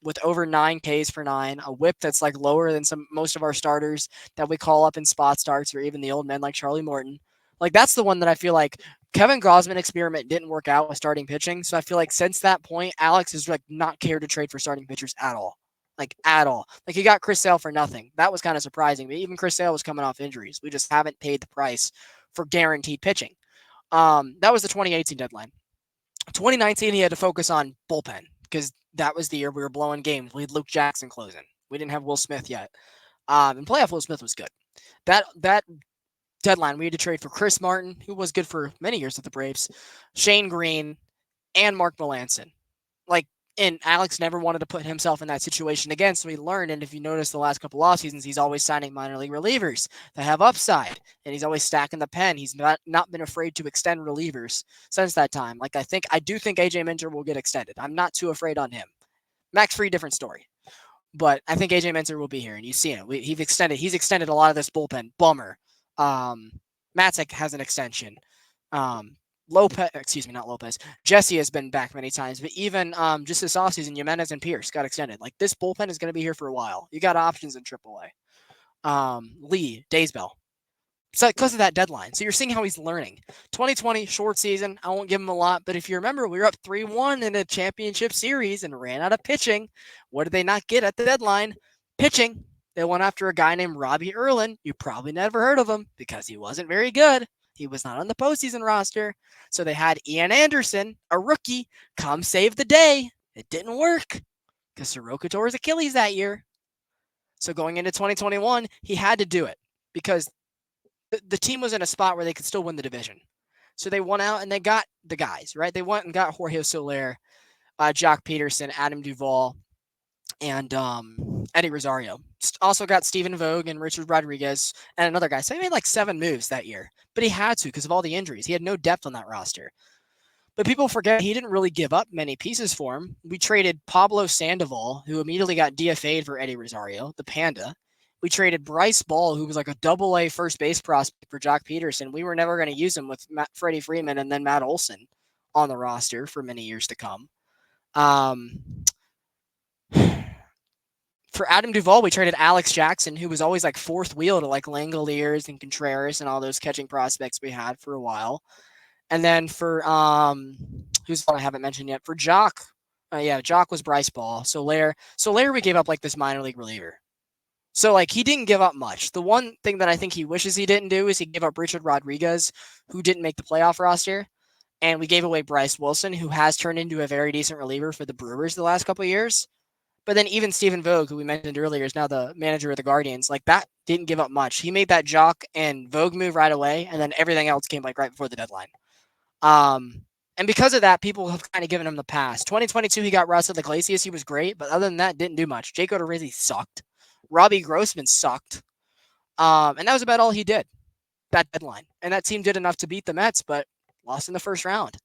With over 9 Ks per 9, a whip that's like lower than most of our starters that we call up in spot starts or even the old men like Charlie Morton. Like that's the one that I feel like Kevin Gosman experiment didn't work out with starting pitching. So I feel like since that point, Alex has like not cared to trade for starting pitchers at all. Like at all. Like he got Chris Sale for nothing. That was kind of surprising. But even Chris Sale was coming off injuries. We just haven't paid the price for guaranteed pitching. That was the 2018 deadline. 2019, he had to focus on bullpen because that was the year we were blowing games. We had Luke Jackson closing. We didn't have Will Smith yet. And playoff Will Smith was good. That deadline, we had to trade for Chris Martin, who was good for many years with the Braves, Shane Green, and Mark Melanson. Like, and Alex never wanted to put himself in that situation again, so he learned. And if you notice the last couple off seasons, he's always signing minor league relievers that have upside, and he's always stacking the pen. He's not been afraid to extend relievers since that time. Like I do think AJ Minter will get extended. I'm not too afraid on him. Max Fried, different story. But I think AJ Minter will be here, and you see it. He's extended a lot of this bullpen. Bummer. Um, Matzek has an extension. Lopez, excuse me, not Lopez. Jesse has been back many times, but even just this offseason, Jimenez and Pierce got extended. Like this bullpen is going to be here for a while. You got options in AAA. Lee, Daysbell. So because of that deadline. So you're seeing how he's learning. 2020, short season. I won't give him a lot, but if you remember, we were up 3-1 in a championship series and ran out of pitching. What did they not get at the deadline? Pitching. They went after a guy named Robbie Erlin. You probably never heard of him because he wasn't very good. He was not on the postseason roster. So they had Ian Anderson, a rookie, come save the day. It didn't work because Soroka tore his Achilles that year. So going into 2021, he had to do it because the team was in a spot where they could still win the division. So they went out and they got the guys, right? They went and got Jorge Soler, Jock Peterson, Adam Duvall, and Eddie Rosario. Also got Stephen Vogt and Richard Rodriguez and another guy. So he made like 7 moves that year, but he had to because of all the injuries. He had no depth on that roster. But people forget he didn't really give up many pieces for him. We traded Pablo Sandoval, who immediately got DFA'd for Eddie Rosario, the Panda. We traded Bryce Ball, who was like a double-A first base prospect for Jock Peterson. We were never going to use him with Freddie Freeman and then Matt Olson on the roster for many years to come. For Adam Duvall, we traded Alex Jackson, who was always like fourth wheel to like Langoliers and Contreras and all those catching prospects we had for a while. And then for who's one I haven't mentioned yet, for Jock, Jock was Bryce Ball. Soler we gave up like this minor league reliever. So like he didn't give up much. The one thing that I think he wishes he didn't do is he gave up Richard Rodriguez, who didn't make the playoff roster, and we gave away Bryce Wilson, who has turned into a very decent reliever for the Brewers the last couple of years. But then even Stephen Vogt, who we mentioned earlier, is now the manager of the Guardians. Like that didn't give up much. He made that Jock and Vogt move right away, and then everything else came like right before the deadline. And because of that, people have kind of given him the pass. 2022, he got Russell Iglesias. He was great, but other than that, didn't do much. Jake Odorizzi sucked. Robbie Grossman sucked. And that was about all he did that deadline. And that team did enough to beat the Mets, but lost in the first round.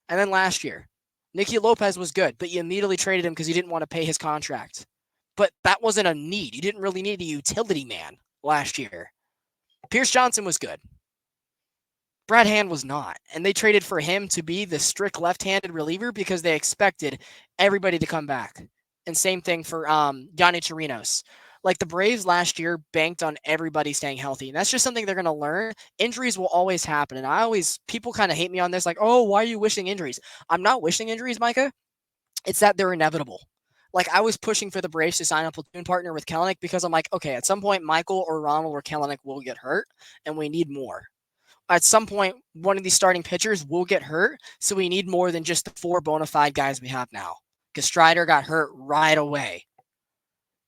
And then last year, Nicky Lopez was good, but you immediately traded him because you didn't want to pay his contract. But that wasn't a need. You didn't really need a utility man last year. Pierce Johnson was good. Brad Hand was not. And they traded for him to be the strict left-handed reliever because they expected everybody to come back. And same thing for Yonny Chirinos. Like the Braves last year banked on everybody staying healthy. And that's just something they're going to learn. Injuries will always happen. And people kind of hate me on this. Like, oh, why are you wishing injuries? I'm not wishing injuries, Micah. It's that they're inevitable. Like I was pushing for the Braves to sign a platoon partner with Kelenic because I'm like, okay, at some point, Michael or Ronald or Kelenic will get hurt and we need more. At some point, one of these starting pitchers will get hurt. So we need more than just the four bona fide guys we have now. Because Strider got hurt right away.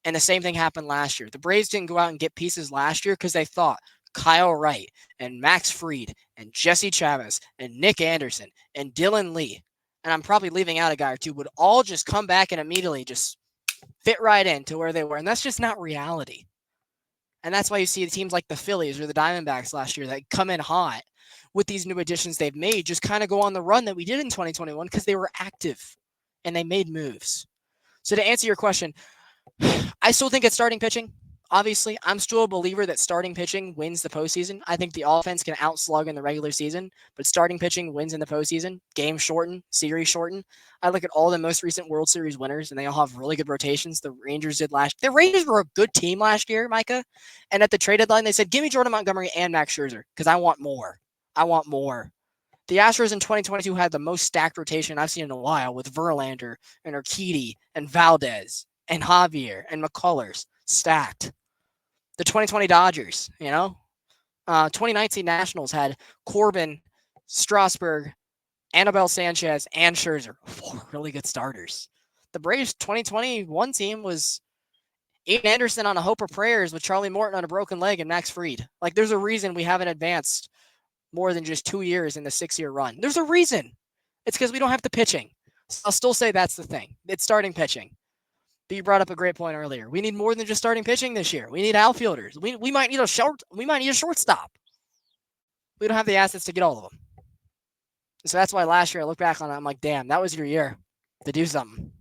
And the same thing happened last year. The Braves didn't go out and get pieces last year because they thought Kyle Wright and Max Fried and Jesse Chavez and Nick Anderson and Dylan Lee, and I'm probably leaving out a guy or two, would all just come back and immediately just fit right into where they were. And that's just not reality. And that's why you see the teams like the Phillies or the Diamondbacks last year that come in hot with these new additions they've made just kind of go on the run that we did in 2021 because they were active and they made moves. So to answer your question, I still think it's starting pitching. Obviously, I'm still a believer that starting pitching wins the postseason. I think the offense can outslug in the regular season, but starting pitching wins in the postseason. Game shorten, series shorten. I look at all the most recent World Series winners, and they all have really good rotations. The Rangers did last. The Rangers were a good team last year, Micah. And at the trade deadline, they said, "Give me Jordan Montgomery and Max Scherzer because I want more. I want more." The Astros in 2022 had the most stacked rotation I've seen in a while with Verlander and Urquidy and Valdez and Javier and McCullers stacked. The 2020 Dodgers, 2019 Nationals had Corbin, Strasburg, Anibal Sanchez, and Scherzer. Four really good starters. The Braves 2021 team was Ian Anderson on a hope of prayers with Charlie Morton on a broken leg and Max Fried. Like, there's a reason we haven't advanced more than just 2 years in the 6-year run. There's a reason. It's because we don't have the pitching. So I'll still say that's the thing. It's starting pitching. But you brought up a great point earlier. We need more than just starting pitching this year. We need outfielders. We might need a shortstop. We don't have the assets to get all of them. So that's why last year I look back on it, I'm like, damn, that was your year to do something.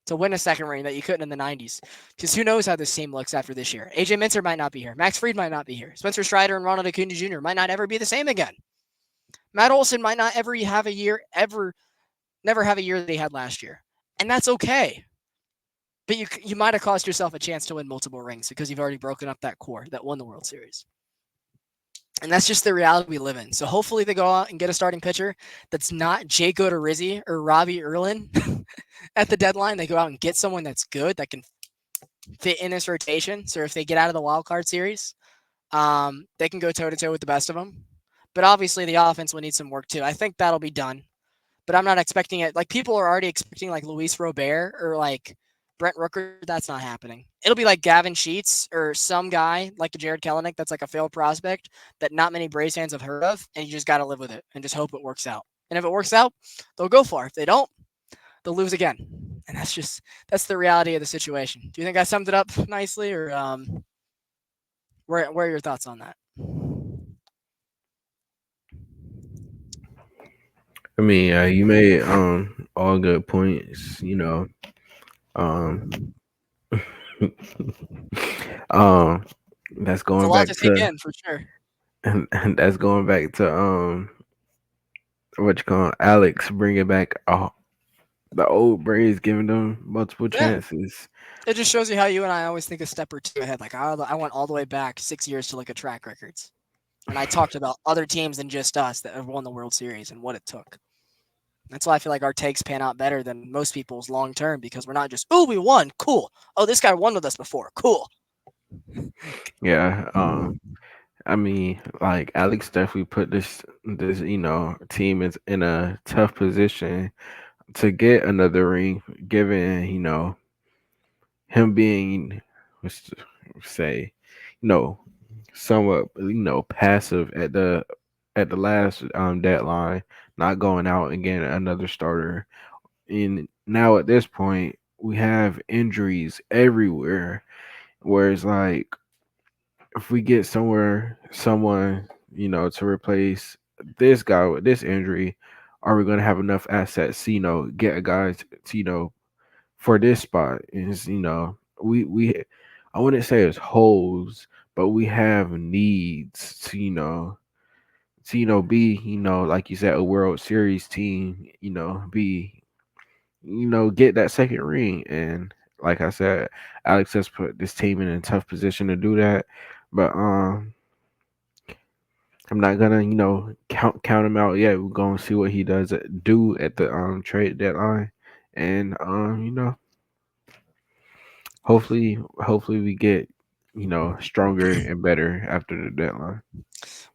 To win a second ring that you couldn't in the 90s. Because who knows how this team looks after this year. AJ Minter might not be here. Max Fried might not be here. Spencer Strider and Ronald Acuna Jr. might not ever be the same again. Matt Olson might not ever have a year, never have a year that he had last year. And that's okay. But you might have cost yourself a chance to win multiple rings because you've already broken up that core that won the World Series. And that's just the reality we live in. So hopefully they go out and get a starting pitcher that's not Jake Odorizzi or Robbie Erlin at the deadline. They go out and get someone that's good, that can fit in this rotation. So if they get out of the wild card series, they can go toe-to-toe with the best of them. But obviously the offense will need some work too. I think that'll be done. But I'm not expecting it. Like, people are already expecting like Luis Robert or like Brent Rooker. That's not happening. It'll be like Gavin Sheets or some guy like Jared Kelenic that's like a failed prospect that not many Braves fans have heard of, and you just got to live with it and just hope it works out. And if it works out, they'll go far. If they don't, they'll lose again. And that's the reality of the situation. Do you think I summed it up nicely, or where are your thoughts on that? I mean, you made all good points. Um, um, that's It's a going lot back to take to in for sure. and that's going back to what you call Alex bringing back the old Braves, giving them multiple Yeah. chances. It just shows you how you and I always think a step or two ahead. Like, I went all the way back 6 years to look at track records. And I talked about other teams than just us that have won the World Series and what it took. That's why I feel like our takes pan out better than most people's long term, because we're not just, oh, we won, cool. Oh, this guy won with us before, cool. Yeah. I mean, like Alex definitely put this team is in a tough position to get another ring, given him being, let's say, you know, somewhat passive at the last deadline, not going out and getting another starter. And now at this point, we have injuries everywhere. Whereas, like, if we get someone to replace this guy with this injury, are we going to have enough assets to get a guy to for this spot? Is we I wouldn't say it's holes, but we have needs to be like you said, a World Series team. Be get that second ring. And like I said, Alex has put this team in a tough position to do that. But I'm not gonna count him out yet. We're gonna see what he does do at the trade deadline. And hopefully we get stronger and better after the deadline.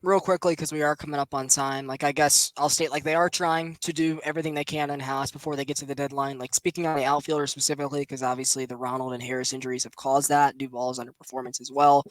Real quickly, because we are coming up on time, like I guess I'll state like they are trying to do everything they can in house before they get to the deadline. Like speaking on the outfielder specifically, because obviously the Ronald and Harris injuries have caused that. Duvall's underperformance as well.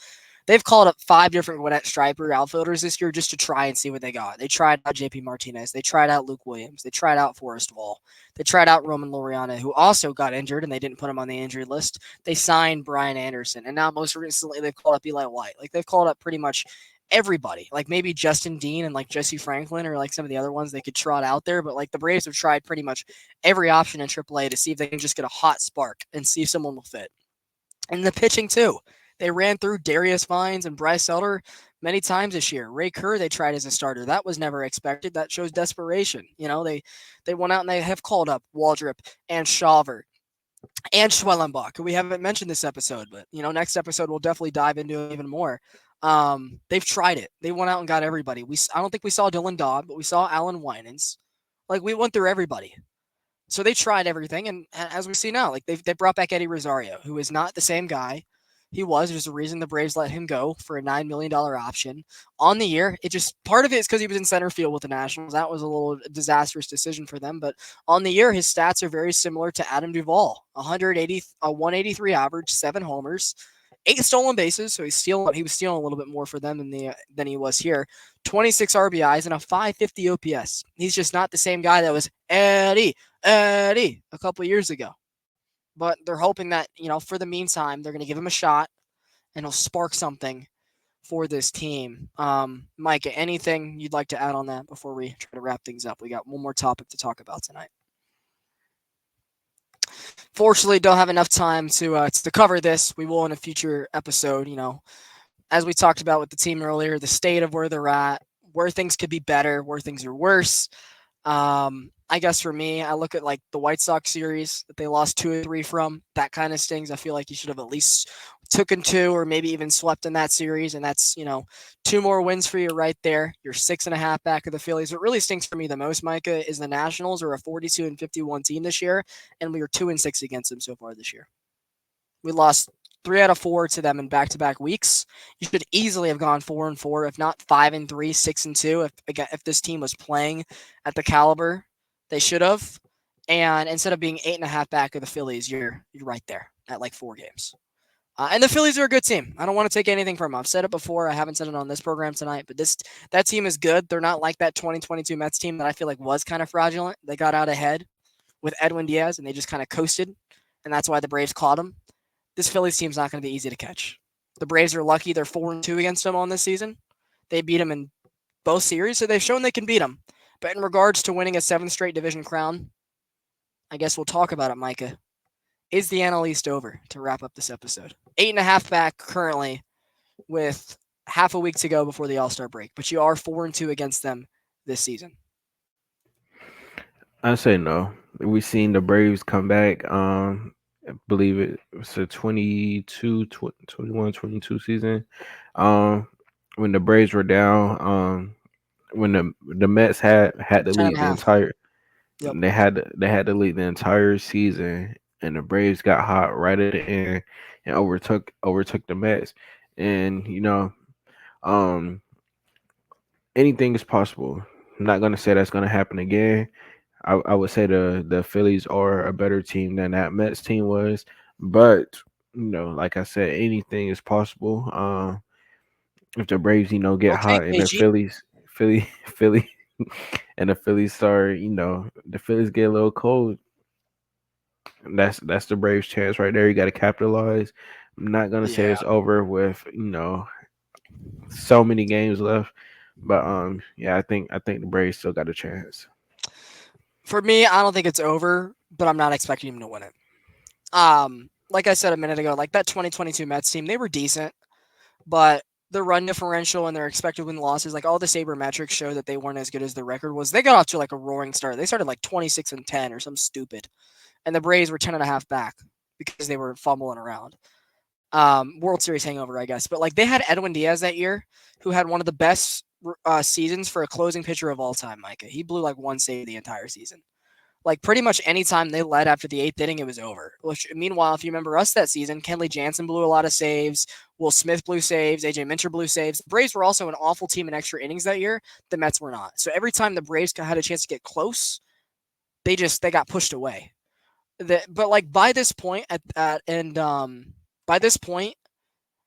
They've called up 5 different Gwinnett Striper outfielders this year just to try and see what they got. They tried out JP Martinez. They tried out Luke Williams. They tried out Forrest Wall. They tried out Roman Loriana, who also got injured and they didn't put him on the injury list. They signed Brian Anderson. And now most recently they've called up Eli White. Like they've called up pretty much everybody. Like maybe Justin Dean and like Jesse Franklin or like some of the other ones they could trot out there. But like the Braves have tried pretty much every option in AAA to see if they can just get a hot spark and see if someone will fit. And the pitching too. They ran through Darius Vines and Bryce Elder many times this year. Ray Kerr they tried as a starter. That was never expected. That shows desperation. They went out and they have called up Waldrop and Shawver and Schwellenbach. We haven't mentioned this episode, but next episode we'll definitely dive into it even more. They've tried it. They went out and got everybody. I don't think we saw Dylan Dodd, but we saw Alan Winans. Like we went through everybody. So they tried everything, and as we see now, like they brought back Eddie Rosario, who is not the same guy he was. There's a reason the Braves let him go for a $9 million option on the year. It just part of it is because he was in center field with the Nationals. That was a little disastrous decision for them. But on the year, his stats are very similar to Adam Duvall: 183 average, 7 homers, 8 stolen bases. So he was stealing a little bit more for them than he was here. 26 RBIs and a 550 OPS. He's just not the same guy that was Eddie a couple years ago. But they're hoping that, for the meantime, they're going to give him a shot and he'll spark something for this team. Mike, anything you'd like to add on that before we try to wrap things up? We got one more topic to talk about tonight. Fortunately, don't have enough time to cover this. We will in a future episode. As we talked about with the team earlier, the state of where they're at, where things could be better, where things are worse. I guess for me, I look at like the White Sox series that they lost 2 or 3 from. That kind of stings. I feel like you should have at least taken 2 or maybe even swept in that series, and that's 2 more wins for you right there. You're 6.5 back of the Phillies. What really stinks for me the most, Micah, is the Nationals are a 42-51 team this year, and we are 2-6 against them so far this year. We lost 3 out of 4 to them in back-to-back weeks. You should easily have gone 4-4, if not 5-3, 6-2. If this team was playing at the caliber they should have, and instead of being 8.5 back of the Phillies, you're right there at like 4 games. And the Phillies are a good team. I don't want to take anything from them. I've said it before. I haven't said it on this program tonight, but that team is good. They're not like that 2022 Mets team that I feel like was kind of fraudulent. They got out ahead with Edwin Diaz, and they just kind of coasted, and that's why the Braves caught them. This Phillies team's not going to be easy to catch. The Braves are lucky they're 4-2 against them on this season. They beat them in both series, so they've shown they can beat them. But in regards to winning a 7th straight division crown, I guess we'll talk about it, Micah. Is the NL East over to wrap up this episode? 8.5 back currently with half a week to go before the All-Star break, but you are 4-2 against them this season. I say no. We've seen the Braves come back. I believe it was a 21, 22 season. Um, when the Braves were down, when the Mets had to 10 and lead a the half. entire Yep. they had to lead the entire season, and the Braves got hot right at the end and overtook the Mets. And um, anything is possible. I'm not gonna say that's gonna happen again. I would say the Phillies are a better team than that Mets team was, but like I said, anything is possible. If the Braves, get Okay, hot and the KG. Philly, and the Phillies start, the Phillies get a little cold. That's the Braves' chance right there. You got to capitalize. I'm not gonna say Yeah. it's over with, so many games left, but yeah, I think the Braves still got a chance. For me, I don't think it's over, but I'm not expecting him to win it. Like I said a minute ago, like that 2022 Mets team, they were decent, but the run differential and their expected win losses, like all the sabermetrics show that they weren't as good as their record was. They got off to like a roaring start. They started like 26-10 or some stupid, and the Braves were 10.5 back because they were fumbling around. World Series hangover, I guess. But like they had Edwin Diaz that year, who had one of the best seasons for a closing pitcher of all time. Micah, he blew like one save the entire season. Like pretty much any time they led after the eighth inning, it was over. Which meanwhile, if you remember us that season, Kenley Jansen blew a lot of saves, Will Smith blew saves, AJ Minter blew saves. The Braves were also an awful team in extra innings that year. The Mets were not. So every time the Braves had a chance to get close, they got pushed away. But like by this point by this point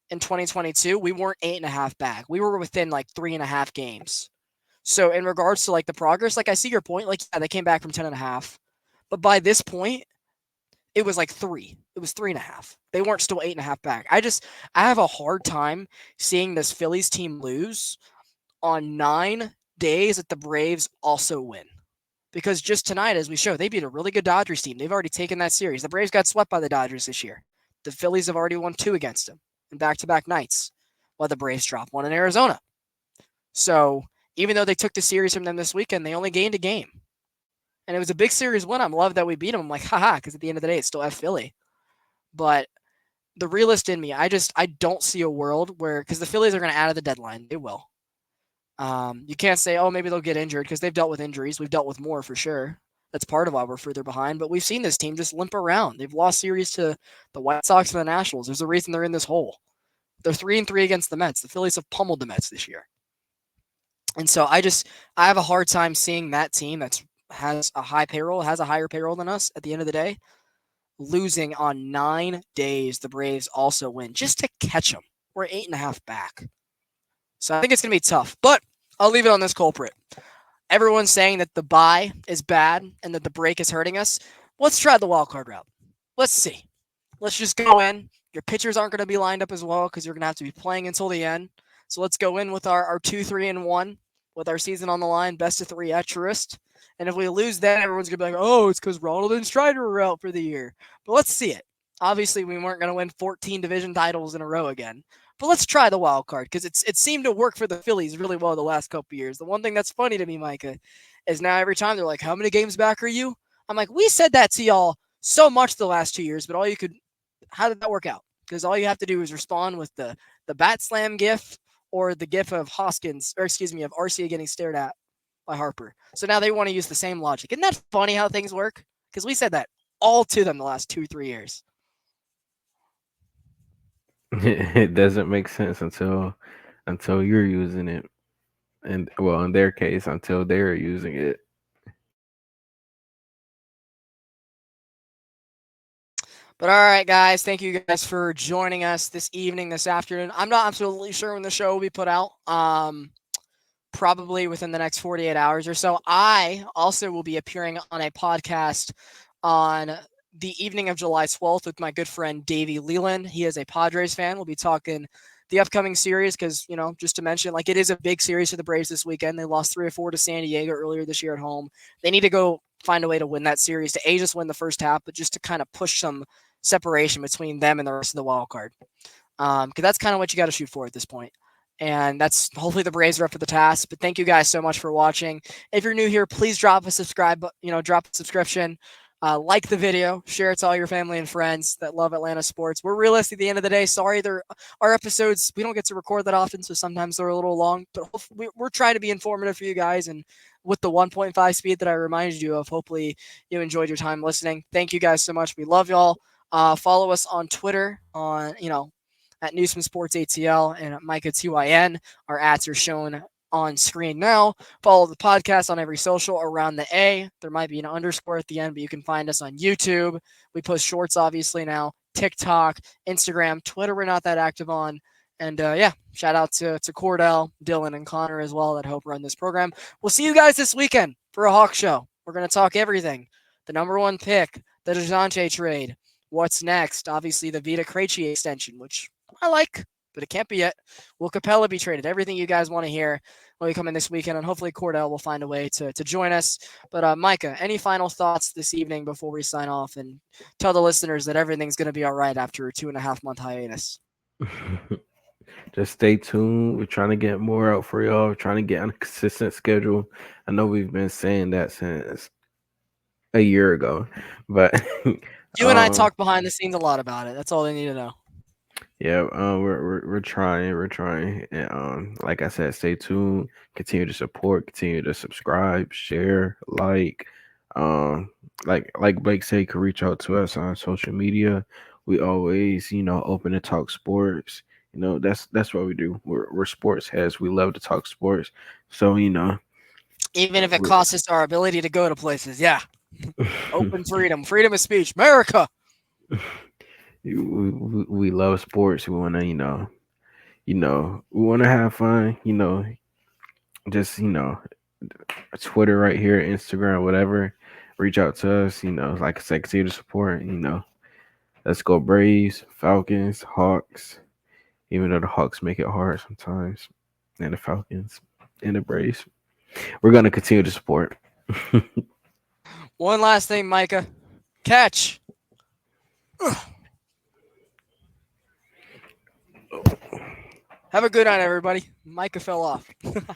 in 2022, we weren't 8.5 back. We were within like 3.5 games. So in regards to like the progress, like I see your point. Like yeah, they came back from 10.5, but by this point, it was like 3. It was 3.5. They weren't still 8.5 back. I have a hard time seeing this Phillies team lose on 9 days that the Braves also win. Because just tonight, as we show, they beat a really good Dodgers team. They've already taken that series. The Braves got swept by the Dodgers this year. The Phillies have already won 2 against them in back-to-back nights, while the Braves dropped 1 in Arizona. So even though they took the series from them this weekend, they only gained a game. And it was a big series win. I'm love that we beat them. I'm like, haha, because at the end of the day, it's still at Philly. But the realist in me, I don't see a world where, because the Phillies are going to add at the deadline. They will. You can't say, oh, maybe they'll get injured because they've dealt with injuries. We've dealt with more for sure. That's part of why we're further behind. But we've seen this team just limp around. They've lost series to the White Sox and the Nationals. There's a reason they're in this hole. They're 3-3 against the Mets. The Phillies have pummeled the Mets this year. And so I have a hard time seeing that team that has a higher payroll than us at the end of the day, losing on 9 days. The Braves also win just to catch them. We're 8.5 back. So I think it's going to be tough. But I'll leave it on this culprit. Everyone's saying that the bye is bad and that the break is hurting us. Let's try the wild card route. Let's see. Let's just go in. Your pitchers aren't going to be lined up as well because you're going to have to be playing until the end. So let's go in with our 2-3-1 with our season on the line, best of 3 at Truist. And if we lose that, everyone's going to be like, oh, it's because Ronald and Strider were out for the year. But let's see it. Obviously, we weren't going to win 14 division titles in a row again. But let's try the wild card because it seemed to work for the Phillies really well the last couple of years. The one thing that's funny to me, Micah, is now every time they're like, how many games back are you? I'm like, we said that to y'all so much the last 2 years, but how did that work out? Because all you have to do is respond with the bat slam gif or the gif of of Arcia getting stared at by Harper. So now they want to use the same logic. Isn't that funny how things work? Because we said that all to them the last 2-3 years. It doesn't make sense until you're using it, and well, in their case, until they're using it. But all right, guys, thank you guys for joining us this evening, this afternoon. I'm not absolutely sure when the show will be put out. Probably within the next 48 hours or so. I also will be appearing on a podcast on the evening of July 12th with my good friend Davey Leland. He is a Padres fan. We'll be talking the upcoming series because, just to mention, like it is a big series for the Braves this weekend. They lost 3 or 4 to San Diego earlier this year at home. They need to go find a way to win that series, to just win the first half, but just to kind of push some separation between them and the rest of the wild card. Because that's kind of what you got to shoot for at this point. And that's hopefully the Braves are up for the task. But thank you guys so much for watching. If you're new here, please drop a subscription, like the video, share it to all your family and friends that love Atlanta sports. We're realistic at the end of the day. Sorry, our episodes, we don't get to record that often, so sometimes they're a little long. But we're trying to be informative for you guys. And with the 1.5 speed that I reminded you of, hopefully you enjoyed your time listening. Thank you guys so much. We love y'all. Follow us on Twitter at Newsman Sports ATL and at Micah TYN. Our ads are shown on screen now. Follow the podcast on every social around the A. There might be an underscore at the end, but you can find us on YouTube. We post shorts, obviously, now. TikTok, Instagram, Twitter, we're not that active on. And shout out to Cordell, Dylan, and Connor as well that help run this program. We'll see you guys this weekend for a Hawk Show. We're going to talk everything. The number 1 pick, the DeJounte trade, what's next? Obviously, the Vita Krejci extension, which I like, but it can't be yet. Will Capella be traded? Everything you guys want to hear when we come in this weekend, and hopefully Cordell will find a way to join us. But Micah, any final thoughts this evening before we sign off and tell the listeners that everything's going to be all right after a 2.5-month hiatus? Just stay tuned. We're trying to get more out for y'all. We're trying to get on a consistent schedule. I know we've been saying that since a year ago, but You and I talk behind the scenes a lot about it. That's all they need to know. yeah, we're trying, and like I said, stay tuned. Continue to support. Continue to subscribe, share, like. Um, like Blake said, you can reach out to us on social media. We always, open to talk sports. That's what we do. We're sports heads. We love to talk sports. So Even if it we costs us our ability to go to places. Yeah. Open freedom, freedom of speech, America. we love sports. We want to, we want to have fun. Just Twitter right here, Instagram, whatever. Reach out to us. Like I said, continue to support. Let's go Braves, Falcons, Hawks. Even though the Hawks make it hard sometimes, and the Falcons and the Braves, we're gonna continue to support. One last thing, Micah. Catch. Have a good night, everybody. Micah fell off.